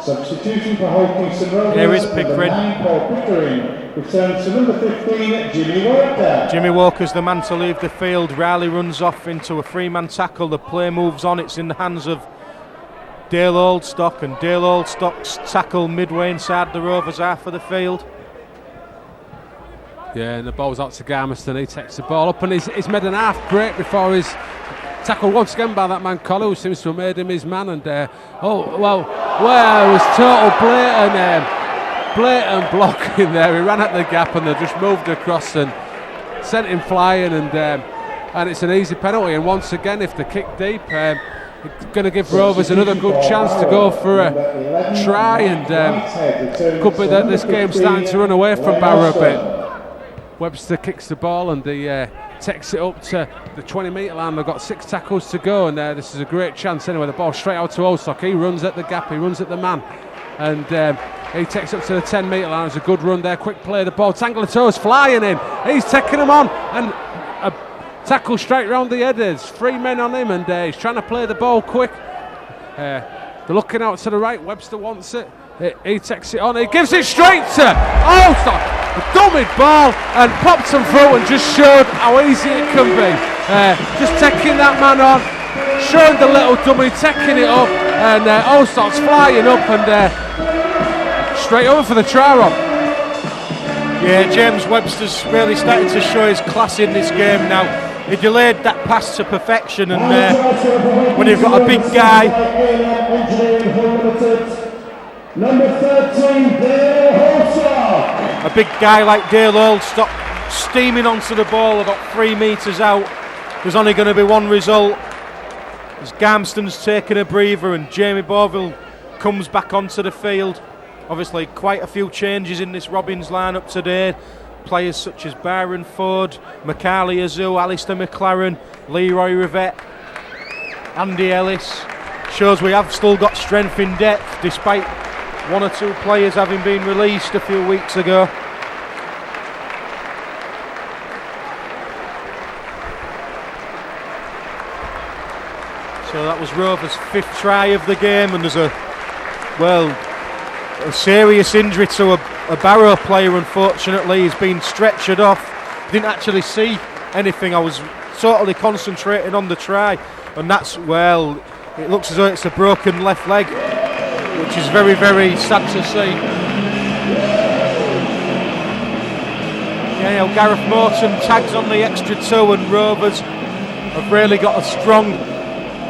Substitution for Hodgkinson Rovers. There is Pickering. Paul Pickering returns to number 15, Jimmy Walker. Jimmy Walker's the man to leave the field. Riley runs off into a 3-man tackle. The play moves on. It's in the hands of Dale Oldstock, and Dale Oldstock's tackle midway inside the Rovers half of the field. Yeah, and the ball's out to Garmston. He takes the ball up, and he's made an half break before his tackle once again by that man Colley, who seems to have made him his man. And it was total blatant blocking there. He ran at the gap, and they just moved across and sent him flying, and it's an easy penalty. And once again, if they kick deep, it's going to give Rovers another good chance to go for a try, and could be that this game's starting to run away from Barrow a bit. Webster kicks the ball, and he takes it up to the 20-metre line. They've got 6 tackles to go, and this is a great chance anyway. The ball straight out to Oldstock. He runs at the gap, he runs at the man, and he takes it up to the 10-metre line. It's a good run there, quick play. The ball, Tangleto's flying in. He's taking him on, and a tackle straight round the head. There's 3 men on him, and he's trying to play the ball quick. They're looking out to the right. Webster wants it. He takes it on. He gives it straight to Oldstock. A dummied ball, and popped him through, and just showed how easy it can be. Just taking that man on, showing the little dummy, taking it up, and Oldstock's flying up, and straight over for the try, Rob. Yeah, James Webster's really starting to show his class in this game now. He delayed that pass to perfection, and when you've got a big guy, number 13, Dale Oldstock. A big guy like Dale Oldstock steaming onto the ball about 3 metres out. There's only going to be one result. As Garmston's taken a breather, and Jamie Bovill comes back onto the field. Obviously quite a few changes in this Robins lineup today. Players such as Byron Ford, Macaulay Azu, Alistair McLaren, Leroy Rivette, Andy Ellis. Shows we have still got strength in depth, despite 1 or 2 players having been released a few weeks ago. So that was Rovers' 5th try of the game, and there's a serious injury to a Barrow player, unfortunately. He's been stretchered off. Didn't actually see anything. I was totally concentrating on the try, and that's, it looks as though it's a broken left leg, which is very, very sad to see. Yeah, Gareth Morton tags on the extra 2, and Rovers have really got a strong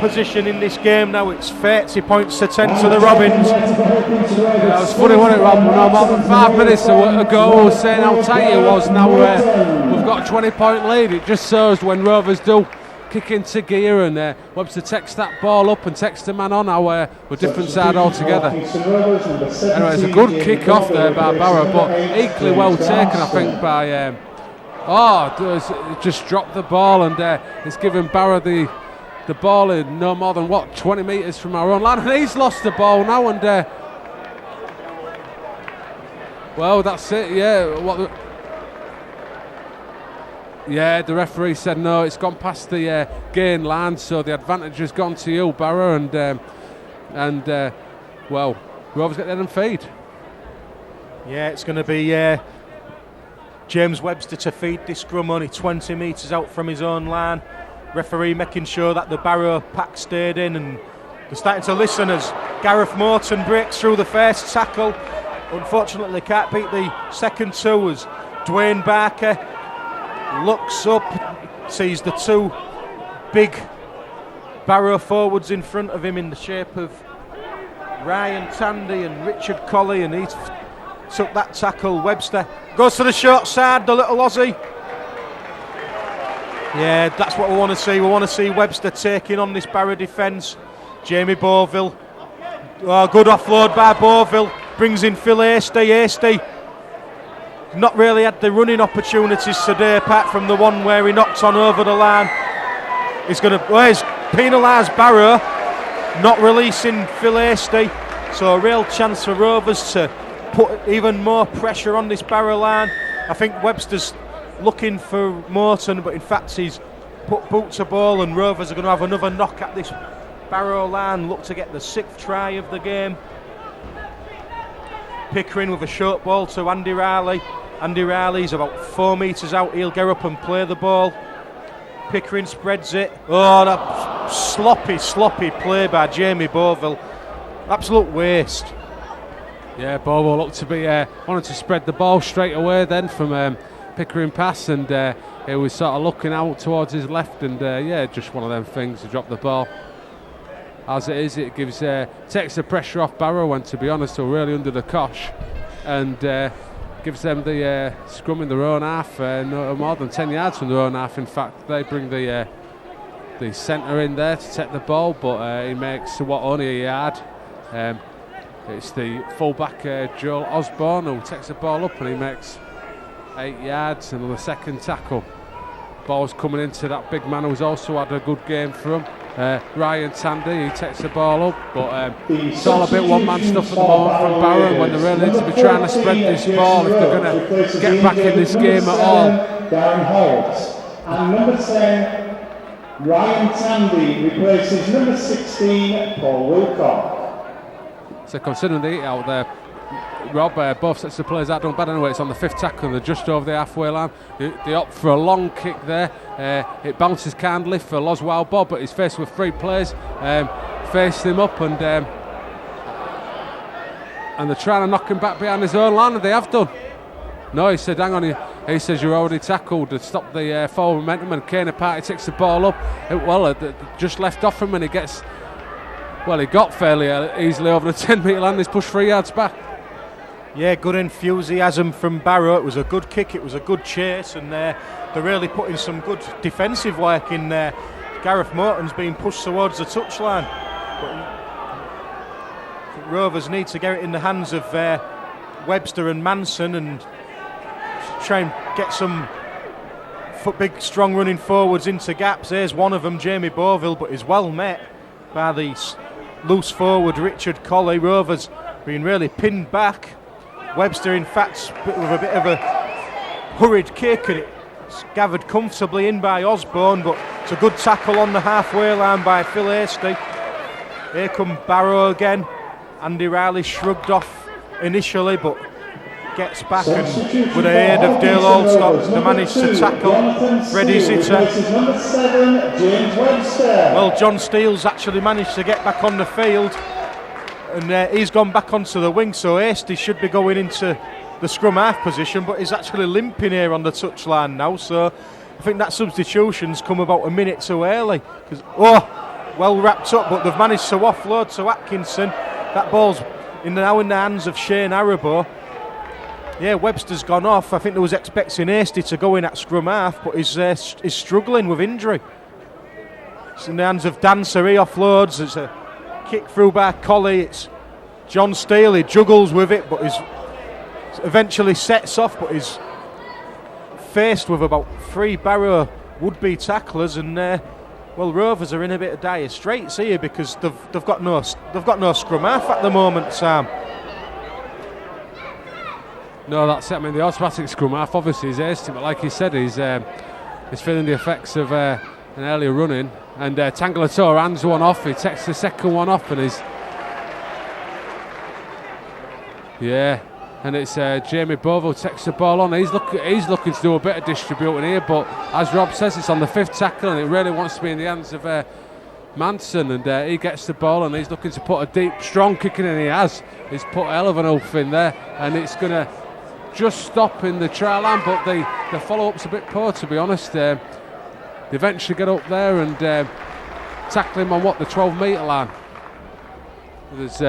position in this game now. It's 30 points to 10 to the Robins. Yeah, it was funny, wasn't it, Rob? No more than 5 minutes ago, I was saying how tight it was. Now we've got a 20-point lead. It just shows when Rovers do kick into gear, and Webster takes that ball up and takes the man on. Now we're different side altogether. Anyway, it's a good kick off there by Barrow, but equally well taken, I think, by. Just dropped the ball, and it's given Barrow the ball in no more than 20 metres from our own line, and he's lost the ball now, and that's it. The referee said no, it's gone past the gain line, so the advantage has gone to you, Barrow, and Rovers get there and feed. Yeah, it's going to be James Webster to feed this scrum, only 20 metres out from his own line. Referee making sure that the Barrow pack stayed in, and they're starting to listen as Gareth Morton breaks through the first tackle. Unfortunately can't beat the second 2 as Dwayne Barker looks up, sees the 2 big Barrow forwards in front of him in the shape of Ryan Tandy and Richard Colley, and he took that tackle. Webster goes to the short side, the little Aussie. Yeah, that's what we want to see. We want to see Webster taking on this Barrow defence. Jamie Beauville. Good offload by Beauville. Brings in Phil Hasty. Hasty not really had the running opportunities today, apart from the one where he knocked on over the line. He's penalised Barrow, not releasing Phil Hasty. So a real chance for Rovers to put even more pressure on this Barrow line. I think Webster's looking for Morton, but in fact he's put boot to ball, and Rovers are going to have another knock at this Barrow line, look to get the 6th try of the game. Pickering with a short ball to Andy Riley. Andy Riley's about 4 metres out, he'll get up and play the ball. Pickering spreads it. Oh, that sloppy play by Jamie Beauville. Absolute waste. Yeah, Beauville looked to be wanted to spread the ball straight away then from Pickering pass, and he was sort of looking out towards his left, and just one of them things to drop the ball. As it is, it gives takes the pressure off Barrow, when to be honest they're really under the cosh, and gives them the scrum in their own half, no more than 10 yards from their own half. In fact, they bring the centre in there to take the ball, but he makes only a yard. It's the fullback Joel Osborne who takes the ball up, and he makes 8 yards, and on the second tackle, ball's coming into that big man who's also had a good game for him, Ryan Tandy. He takes the ball up, but it's all a bit one-man stuff at the moment from Barrow, when they really need to be trying to spread this ball if they're going to get back in this game at all. Darren Holtz. And number 10, Ryan Tandy replaces number 16, Paul Wilcock. So considering the heat out there, Rob, both sets of players aren't done bad anyway. It's on the 5th tackle, they're just over the halfway line. They opt for a long kick there. It bounces kindly for Loswell Bob, but he's faced with 3 players facing him up, and they're trying to knock him back behind his own line, and they have done. No, he said, hang on, he says you're already tackled to stop the forward momentum, and Kane Party takes the ball up. Just left off him, and he gets, he got fairly easily over the 10-metre line. He's pushed 3 yards back. Yeah, good enthusiasm from Barrow. It was a good kick, it was a good chase, and they're really putting some good defensive work in there. Gareth Morton's being pushed towards the touchline. But Rovers need to get it in the hands of Webster and Manson, and try and get some big, strong running forwards into gaps. There's one of them, Jamie Beauville, but is well met by the loose forward Richard Colley. Rovers being really pinned back. Webster, in fact, with a bit of a hurried kick, and it It's gathered comfortably in by Osborne, but it's a good tackle on the halfway line by Phil Hasty. Here come Barrow again. Andy Riley shrugged off initially, but gets back, and with the aid of Dale Oldstock, they managed to tackle Freddie Zitter. Well, John Steele's actually managed to get back on the field, and he's gone back onto the wing, so Hasty should be going into the scrum half position, but he's actually limping here on the touchline now, so I think that substitution's come about a minute too early. Well wrapped up, but they've managed to offload to Atkinson. That ball's now in the hands of Shane Arabo. Yeah, Webster's gone off. I think they was expecting Hasty to go in at scrum half, but he's struggling with injury. It's in the hands of Dancer. He offloads. It's a kick through by Colley. It's John Steele. He juggles with it, but he's eventually sets off. But he's faced with about 3 Barrow would-be tacklers, and Rovers are in a bit of dire straits here because they've got no scrum half at the moment, Sam. No, that's it. I mean, the automatic scrum half obviously is Hasty, but like he said, he's feeling the effects of an earlier run-in. And Tangalator hands one off, he takes the second one off, and and it's Jamie Bovo takes the ball on. He's looking to do a bit of distributing here, but as Rob says, it's on the 5th tackle, and it really wants to be in the hands of Manson, and he gets the ball, and he's looking to put a deep, strong kick in, and he has. He's put a hell of an oof in there, and it's going to just stop in the try line, but the follow-up's a bit poor, to be honest. They eventually get up there and tackle him on the 12-metre line. There's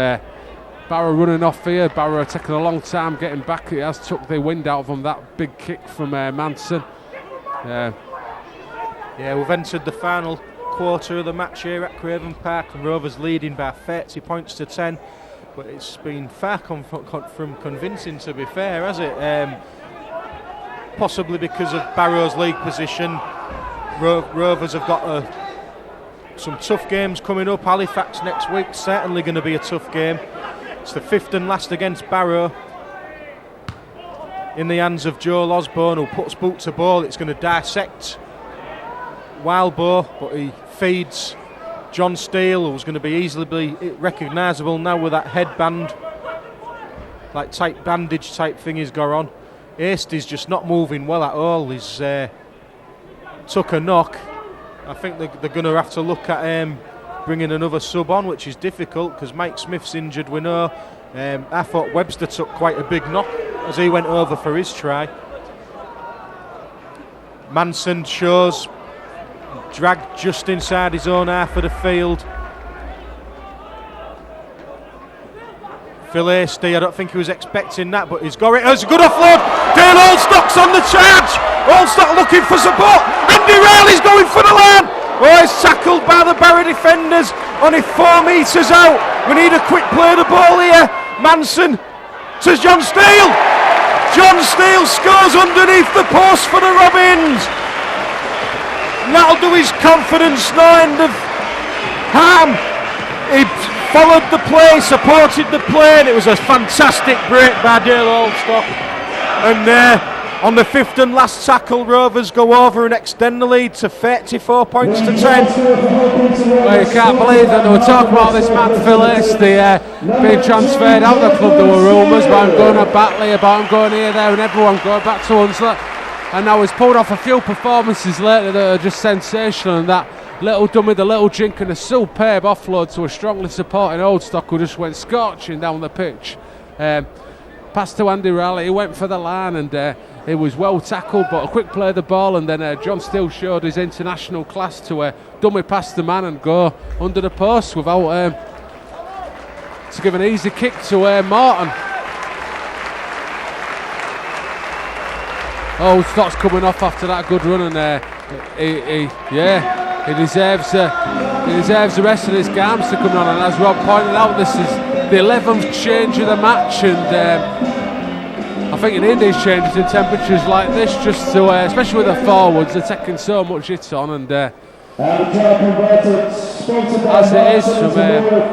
Barrow running off here. Barrow taking a long time getting back. He has took the wind out of him, that big kick from Manson. We've entered the final quarter of the match here at Craven Park, and Rovers leading by 30 points to 10. But it's been far from convincing, to be fair, has it? Possibly because of Barrow's league position. Rovers have got some tough games coming up. Halifax next week, certainly going to be a tough game. It's the 5th and last against Barrow. In the hands of Joel Osborne, who puts boot to ball. It's going to dissect Wildbow, but he feeds John Steele, who's going to be easily recognisable now with that headband, like tight bandage type thing he's got on. Hasty's just not moving well at all. He's took a knock. I think they're going to have to look at bringing another sub on, which is difficult because Mike Smith's injured, we know. I thought Webster took quite a big knock as he went over for his try. Manson shows dragged just inside his own half of the field. Phil Hasty, I don't think he was expecting that, but he's got it. It's a good offload. Dale Oldstock's on the charge. Oldstock looking for support. Andy Riley's going for the line. He's tackled by the Barrow defenders. Only 4 metres out. We need a quick play of the ball here. Manson to John Steele. John Steele scores underneath the post for the Robins. And that'll do his confidence no end of harm. He followed the play, supported the play, and it was a fantastic break by Dale Oldstock. And on the 5th and last tackle, Rovers go over and extend the lead to 34 points to 10. Well, you can't believe that they were talking about this man Phil Hasty being transferred out of the club. There were rumours about him going to Batley, about him going here, there, and everyone going back to Hunslet. And now he's pulled off a few performances lately that are just sensational, and that little dummy, the little jink, and a superb offload to a strongly supporting Oldstock who just went scorching down the pitch. Pass to Andy Riley, he went for the line, and it was well tackled, but a quick play of the ball, and then John Steele showed his international class to dummy past the man and go under the post without to give an easy kick to Morton. Oldstock's coming off after that good run, and he deserves the rest of his games to come on. And as Rob pointed out, this is the 11th change of the match, and I think you need these changes in temperatures like this, just to, especially with the forwards, they're taking so much hits on, and as it is from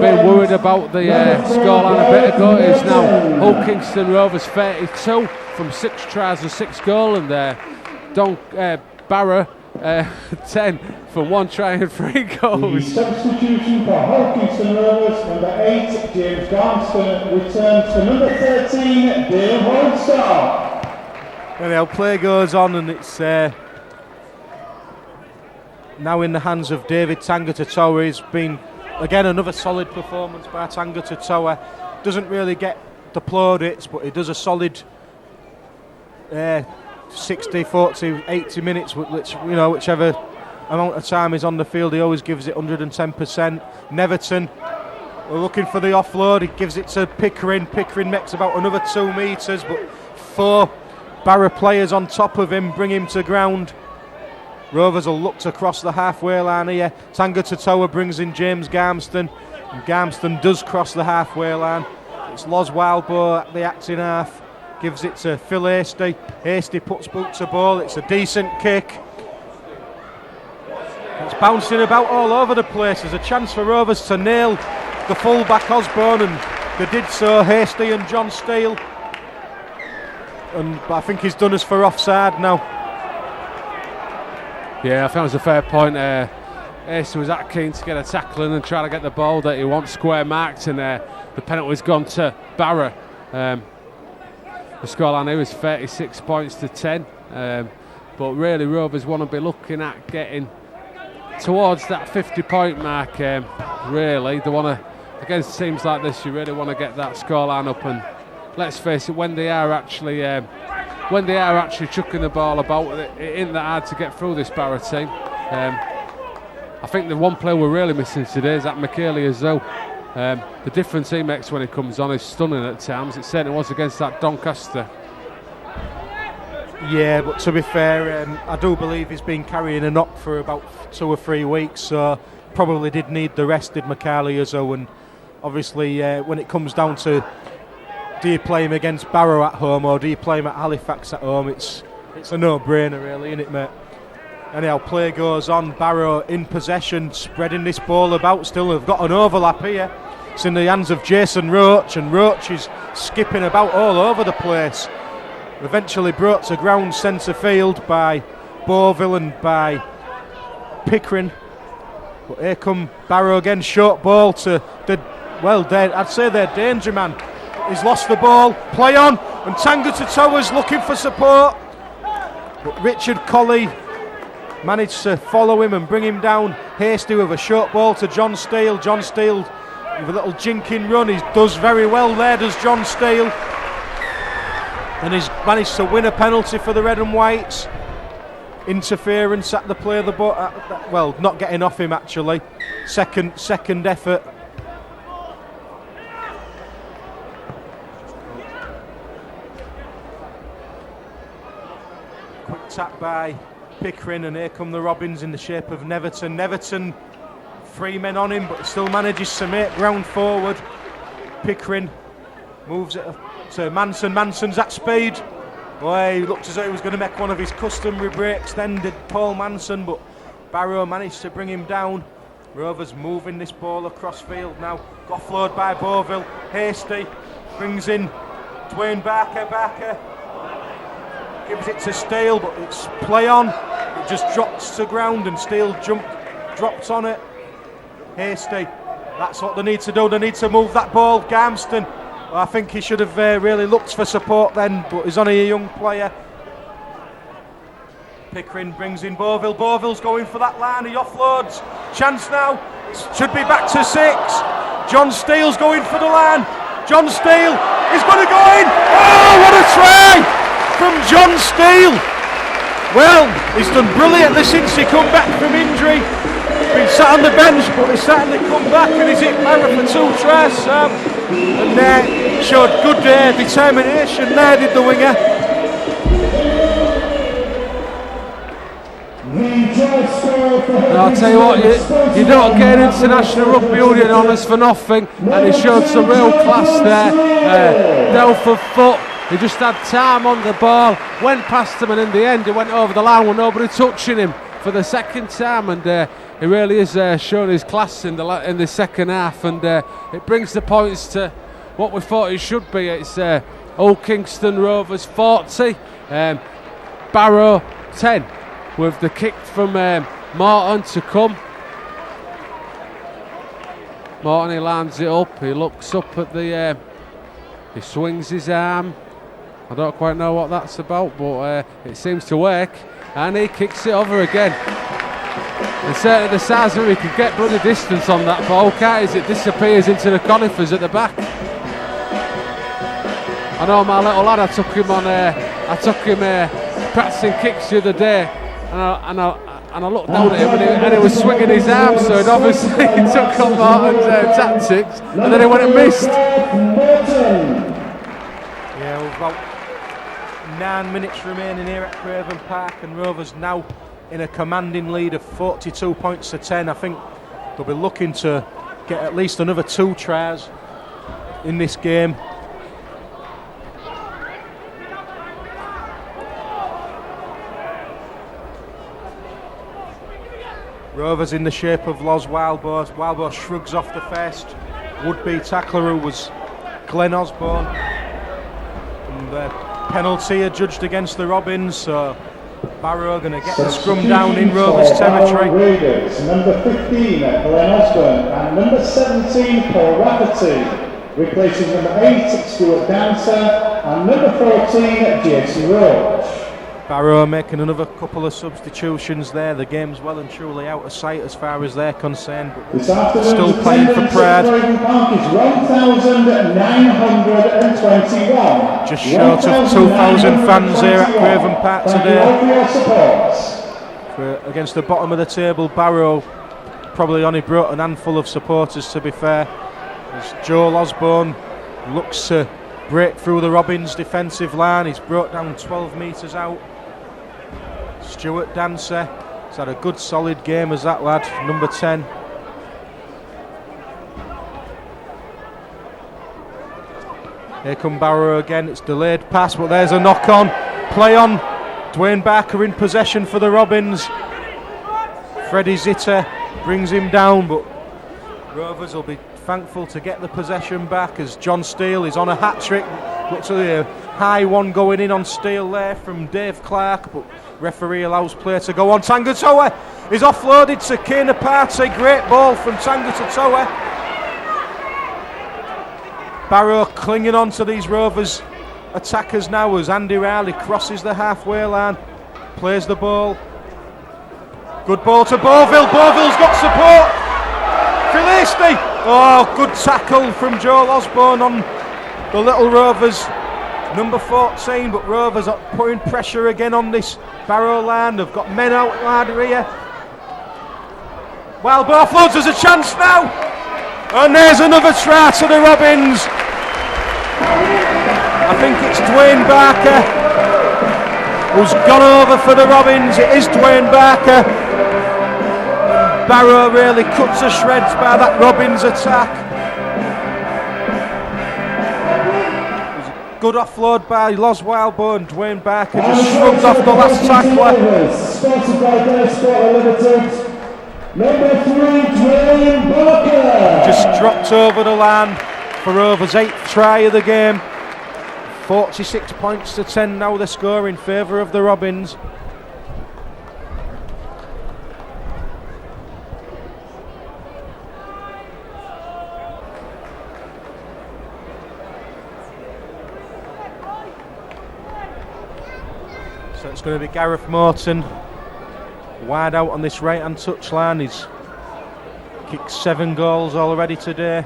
being worried about the scoreline a bit ago, it is now Hull Kingston Rovers 32 from 6 tries and 6 goals, and Barrow 10 from 1 try and 3 The goals. substitution for Hull Kingston Rovers, number 8, James Garnston, returns for number 13, Dale Holdstar. Anyhow, play goes on, and it's now in the hands of David Tangata-Toa. He's been, again, another solid performance by Tangata-Toa. Doesn't really get the plaudits, but he does a solid 60, 40, 80 minutes, whichever amount of time he's on the field, he always gives it 110%. Neverton, we're looking for the offload, he gives it to Pickering. Pickering makes about another 2 metres, but 4 Barrow players on top of him bring him to ground. Rovers will look to cross the halfway line here. Tangata-Toa brings in James Garmston, and Garmston does cross the halfway line. It's Loz Wildbow at the acting half, gives it to Phil Hasty. Hasty puts boot to ball, it's a decent kick. It's bouncing about all over the place. There's a chance for Rovers to nail the full-back Osborne, and they did so, Hasty and John Steele. But I think he's done us for offside now. Yeah, I think it was a fair point. Hasty was that keen to get a tackle in and try to get the ball that he wants square marked, and the penalty's gone to Barrow. The scoreline here is 36 points to 10. But really, Rovers want to be looking at getting towards that 50-point mark. Really, they want to, against teams like this, you really want to get that scoreline up. And let's face it, when they are actually chucking the ball about, it isn't that hard to get through this Barrow team. I think the one player we're really missing today is that Michaeli as well. The difference he makes when he comes on is stunning at times. It certainly was against that Doncaster. Yeah, but to be fair, I do believe he's been carrying a knock for about 2 or 3 weeks, so probably did need the rest, did Michaeli as well. And obviously, when it comes down to do you play him against Barrow at home or do you play him at Halifax at home, it's a no-brainer really, isn't it, mate? Anyhow, play goes on. Barrow in possession, spreading this ball about. Still, they've got an overlap here. It's in the hands of Jason Roach, and Roach is skipping about all over the place. Eventually brought to ground centre field by Beauville and by Pickering. But here come Barrow again, short ball to I'd say their danger man. He's lost the ball, play on, and Tangata-Toa's looking for support. But Richard Colley managed to follow him and bring him down. Hasty with a short ball to John Steele. John Steele with a little jinking run. He does very well there, does John Steele. And he's managed to win a penalty for the Red and Whites. Interference at the play of the ball. Well, not getting off him actually. Second effort. Quick tap by Pickering, and here come the Robins in the shape of Neverton. Neverton, 3 men on him, but still manages to make ground forward. Pickering moves it to Manson. Manson's at speed. Boy, he looked as though he was going to make one of his customary breaks then, did Paul Manson, but Barrow managed to bring him down. Rovers moving this ball across field now. Offload by Beauville. Hasty brings in Dwayne Barker. Gives it to Steele, but it's play on. It just drops to ground and Steele drops on it. Hasty, that's what they need to do. They need to move that ball. Garmston, well, I think he should have really looked for support then, but he's only a young player. Pickering brings in Beauville. Beauville's going for that line. He offloads. Chance now. Should be back to 6. John Steele's going for the line. John Steele is going to go in. Oh, what a try from John Steele. Well, he's done brilliantly since he come back from injury. Been sat on the bench, but he's certainly come back and he's hit Barrow for 2 tries, Sam. And showed good determination there, did the winger. I'll tell you what, you don't get International Rugby Union honours for nothing, and he showed some real class there. Delford foot. He just had time on the ball, went past him, and in the end he went over the line with nobody touching him for the second time, and he really is showing his class in the second half, and it brings the points to what we thought it should be. It's Old Kingston Rovers 40, Barrow 10 with the kick from Martin to come. Martin, he lands it up, he looks up at the, he swings his arm. I don't quite know what that's about, but it seems to work, and he kicks it over again. And certainly the size of it, he can get bloody distance on that ball, can't he? As it disappears into the conifers at the back. I know my little lad, I took him practicing kicks the other day, and I looked down at him and he was swinging his arm, so it obviously he took on Martin's tactics, and then he went and missed. Yeah, we've about 9 minutes remaining here at Craven Park, and Rovers now in a commanding lead of 42 points to 10. I think they'll be looking to get at least another 2 tries in this game. Rovers in the shape of Loz Wildboar. Wildboar shrugs off the first would-be tackler, who was Glenn Osborne. And the penalty adjudged against the Robins, so Barrow going to get the scrum down in Rovers territory. Raiders, number 15, Glenn Osborne, and number 17, Paul Rafferty, replacing number 8, Stuart Dancer, and number 14, Jason Roach. Barrow making another couple of substitutions there. The game's well and truly out of sight as far as they're concerned, but still playing for pride. 1,921. Just short of 2,000 fans here at Craven Park today. Against the bottom of the table, Barrow probably only brought an handful of supporters, to be fair, as Joel Osborne looks to break through the Robins defensive line. He's brought down 12 metres out. Stuart Dancer has had a good solid game as that lad, number 10. Here come Barrow again, it's delayed pass, but there's a knock on. Play on, Dwayne Barker in possession for the Robins. Freddie Zitter brings him down, but Rovers will be thankful to get the possession back as John Steele is on a hat-trick. Looks like a high one going in on Steele there from Dave Clark, but referee allows play to go on. Tangatoa is offloaded to Kane Aparte. Great ball from Tangatoa. Barrow clinging on to these Rovers attackers now as Andy Riley crosses the halfway line, plays the ball. Good ball to Beauville. Beauville's got support. Philisti. Oh, good tackle from Joel Osborne on the Little Rovers, number 14, but Rovers are putting pressure again on this Barrow line. They've got men out wide here. Wildboar offloads, there's a chance now, and there's another try to the Robins. I think it's Dwayne Barker who's gone over for the Robins. It is Dwayne Barker. Barrow really cut to shreds by that Robins attack. Good offload by Loz Wildboar, and Dwayne Barker just shrugs off the last tackler. Sponsored by Sport Limited. Number 3, Dwayne Barker. Just dropped over the line for Rovers' 8th try of the game. 46 points to 10 now the score in favour of the Robins. So it's going to be Gareth Morton wide out on this right hand touchline. He's kicked 7 goals already today.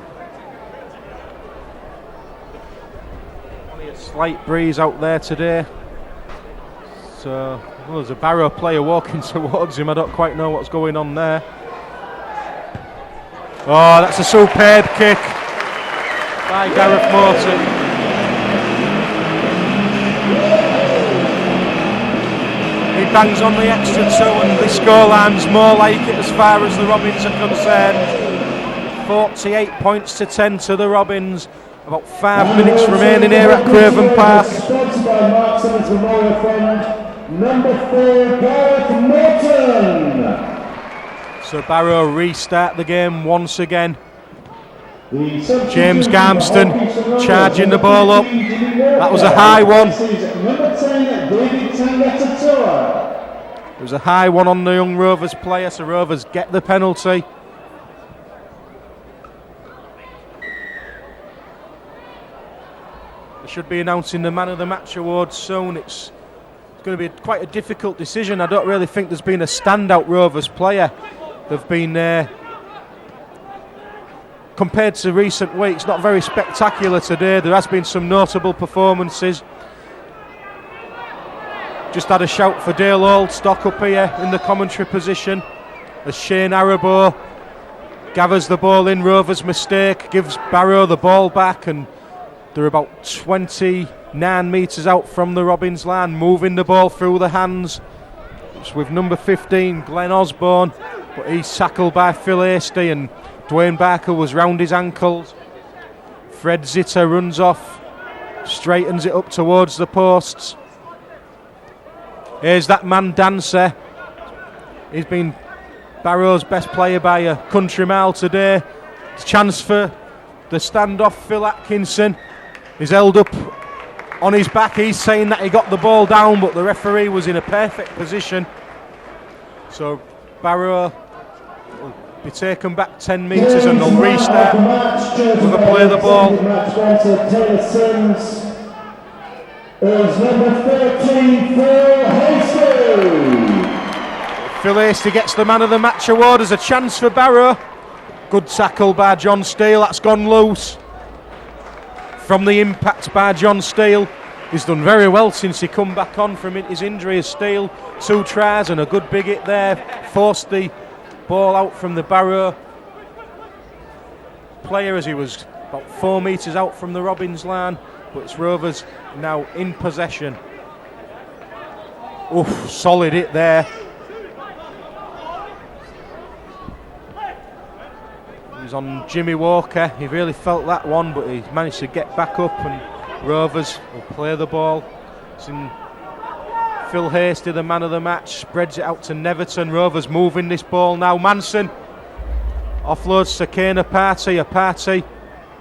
Only a slight breeze out there today. So there's a Barrow player walking towards him. I don't quite know what's going on there. Oh, that's a superb kick by Gareth Morton. He bangs on the extra 2, and this scoreline's more like it as far as the Robins are concerned. 48 points to 10 to the Robins. About 5 minutes remaining here at Craven Park. Sponsored by Mark Simmons Memorial Fund. Number 4, Gareth Morton. So Barrow restart the game once again. James Garmston charging the ball up. That was a high one. Number 10, David Tangatatua. It was a high one on the young Rovers player, so Rovers get the penalty. They should be announcing the Man of the Match award soon. It's going to be quite a difficult decision. I don't really think there's been a standout Rovers player. They've been, compared to recent weeks, not very spectacular today. There has been some notable performances. Just had a shout for Dale Oldstock up here in the commentary position as Shane Arabo gathers the ball in. Rovers' mistake, gives Barrow the ball back, and they're about 29 metres out from the Robins line, moving the ball through the hands. It's with number 15, Glenn Osborne, but he's tackled by Phil Hasty, and Dwayne Barker was round his ankles. Fred Zitter runs off, straightens it up towards the posts. Here's that man Dancer. He's been Barrow's best player by a country mile today. Chance for the standoff. Phil Atkinson is held up on his back. He's saying that he got the ball down, but the referee was in a perfect position. So Barrow will be taken back 10 metres and they'll restart with a play the ball. Is number 13, Phil Hasty. Phil Hasty gets the Man of the Match award as a chance for Barrow. Good tackle by John Steele. That's gone loose from the impact by John Steele. He's done very well since he come back on from his injury as Steele. 2 tries and a good big hit there. Forced the ball out from the Barrow player as he was about 4 metres out from the Robins line. But it's Rovers now in possession. Oof, solid hit there. He was on Jimmy Walker. He really felt that one, but he managed to get back up, and Rovers will play the ball. It's in Phil Hasty, the man of the match, spreads it out to Neverton. Rovers moving this ball now. Manson offloads to Kane Apathy.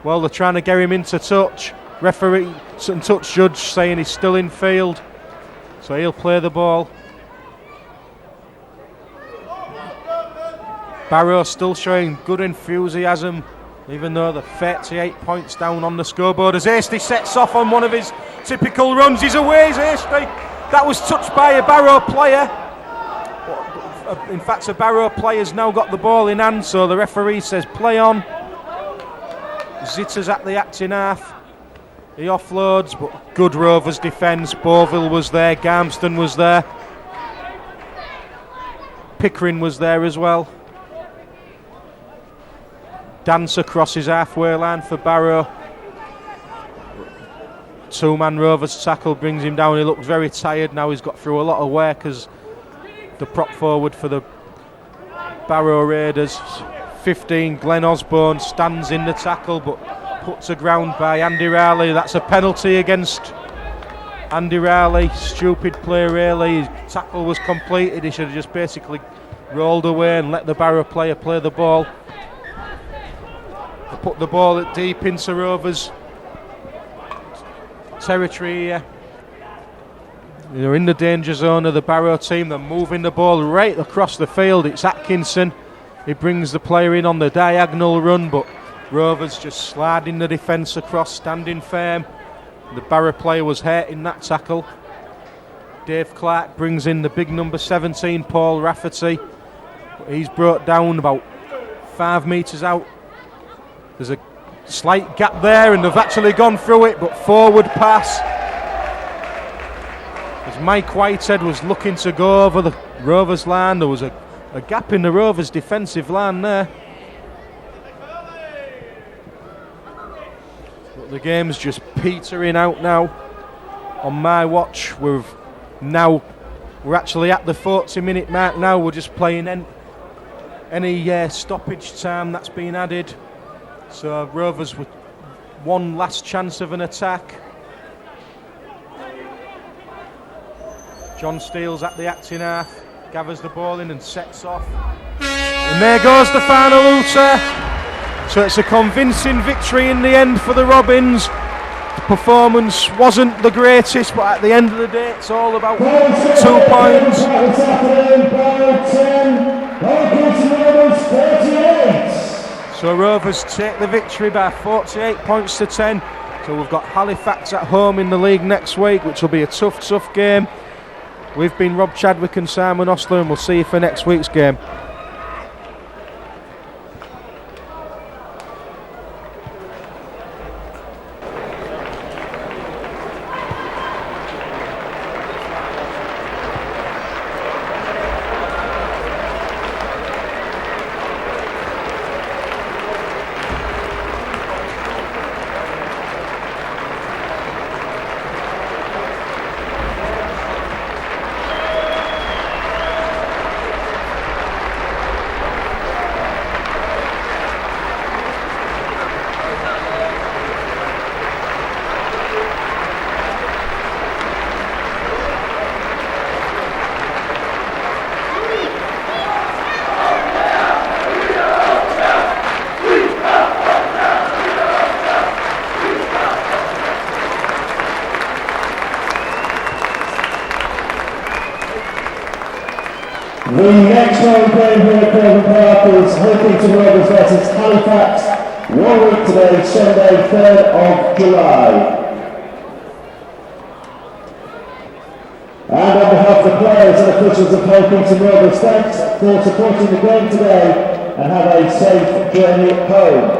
Well, they're trying to get him into touch. Referee and touch judge saying he's still in field, so he'll play the ball. Barrow still showing good enthusiasm, even though they're 38 points down on the scoreboard as Hasty sets off on one of his typical runs. He's away, Hasty. That was touched by a Barrow player. In fact, a Barrow player's now got the ball in hand, so the referee says play on. Zitter's at the acting half. He offloads, but good Rovers defence. Beauville was there, Garmston was there, Pickering was there as well. Dancer crosses halfway line for Barrow. 2-man Rovers tackle brings him down. He looks very tired now. He's got through a lot of work as the prop forward for the Barrow Raiders. 15, Glenn Osborne stands in the tackle, but put to ground by Andy Riley. That's a penalty against Andy Riley. Stupid play really. His tackle was completed. He should have just basically rolled away and let the Barrow player play the ball. They put the ball deep into Rovers territory here. They're in the danger zone of the Barrow team. They're moving the ball right across the field. It's Atkinson. He brings the player in on the diagonal run, but Rovers just sliding the defence across, standing firm. The Barrow player was hurt in that tackle. Dave Clark brings in the big number 17, Paul Rafferty. He's brought down about 5 metres out. There's a slight gap there, and they've actually gone through it, but forward pass. As Mike Whitehead was looking to go over the Rovers line, there was a gap in the Rovers defensive line there. But the game's just petering out now. On my watch, we're actually at the 40-minute mark now. We're just playing any stoppage time that's been added. So Rovers with one last chance of an attack. John Steele's at the acting half, gathers the ball in and sets off. And there goes the final hooter. So it's a convincing victory in the end for the Robins. performance wasn't the greatest, but at the end of the day, it's all about 2 points. So Rovers take the victory by 48 points to 10. So we've got Halifax at home in the league next week, which will be a tough game. We've been Rob Chadwick and Simon Ostler, and we'll see you for next week's game. The next home game here at Craven Park is Huffington Rovers versus Halifax, 1 week today, Sunday, 3rd of July. And on behalf of the players and officials of Huffington Rovers, thanks for supporting the game today and have a safe journey home.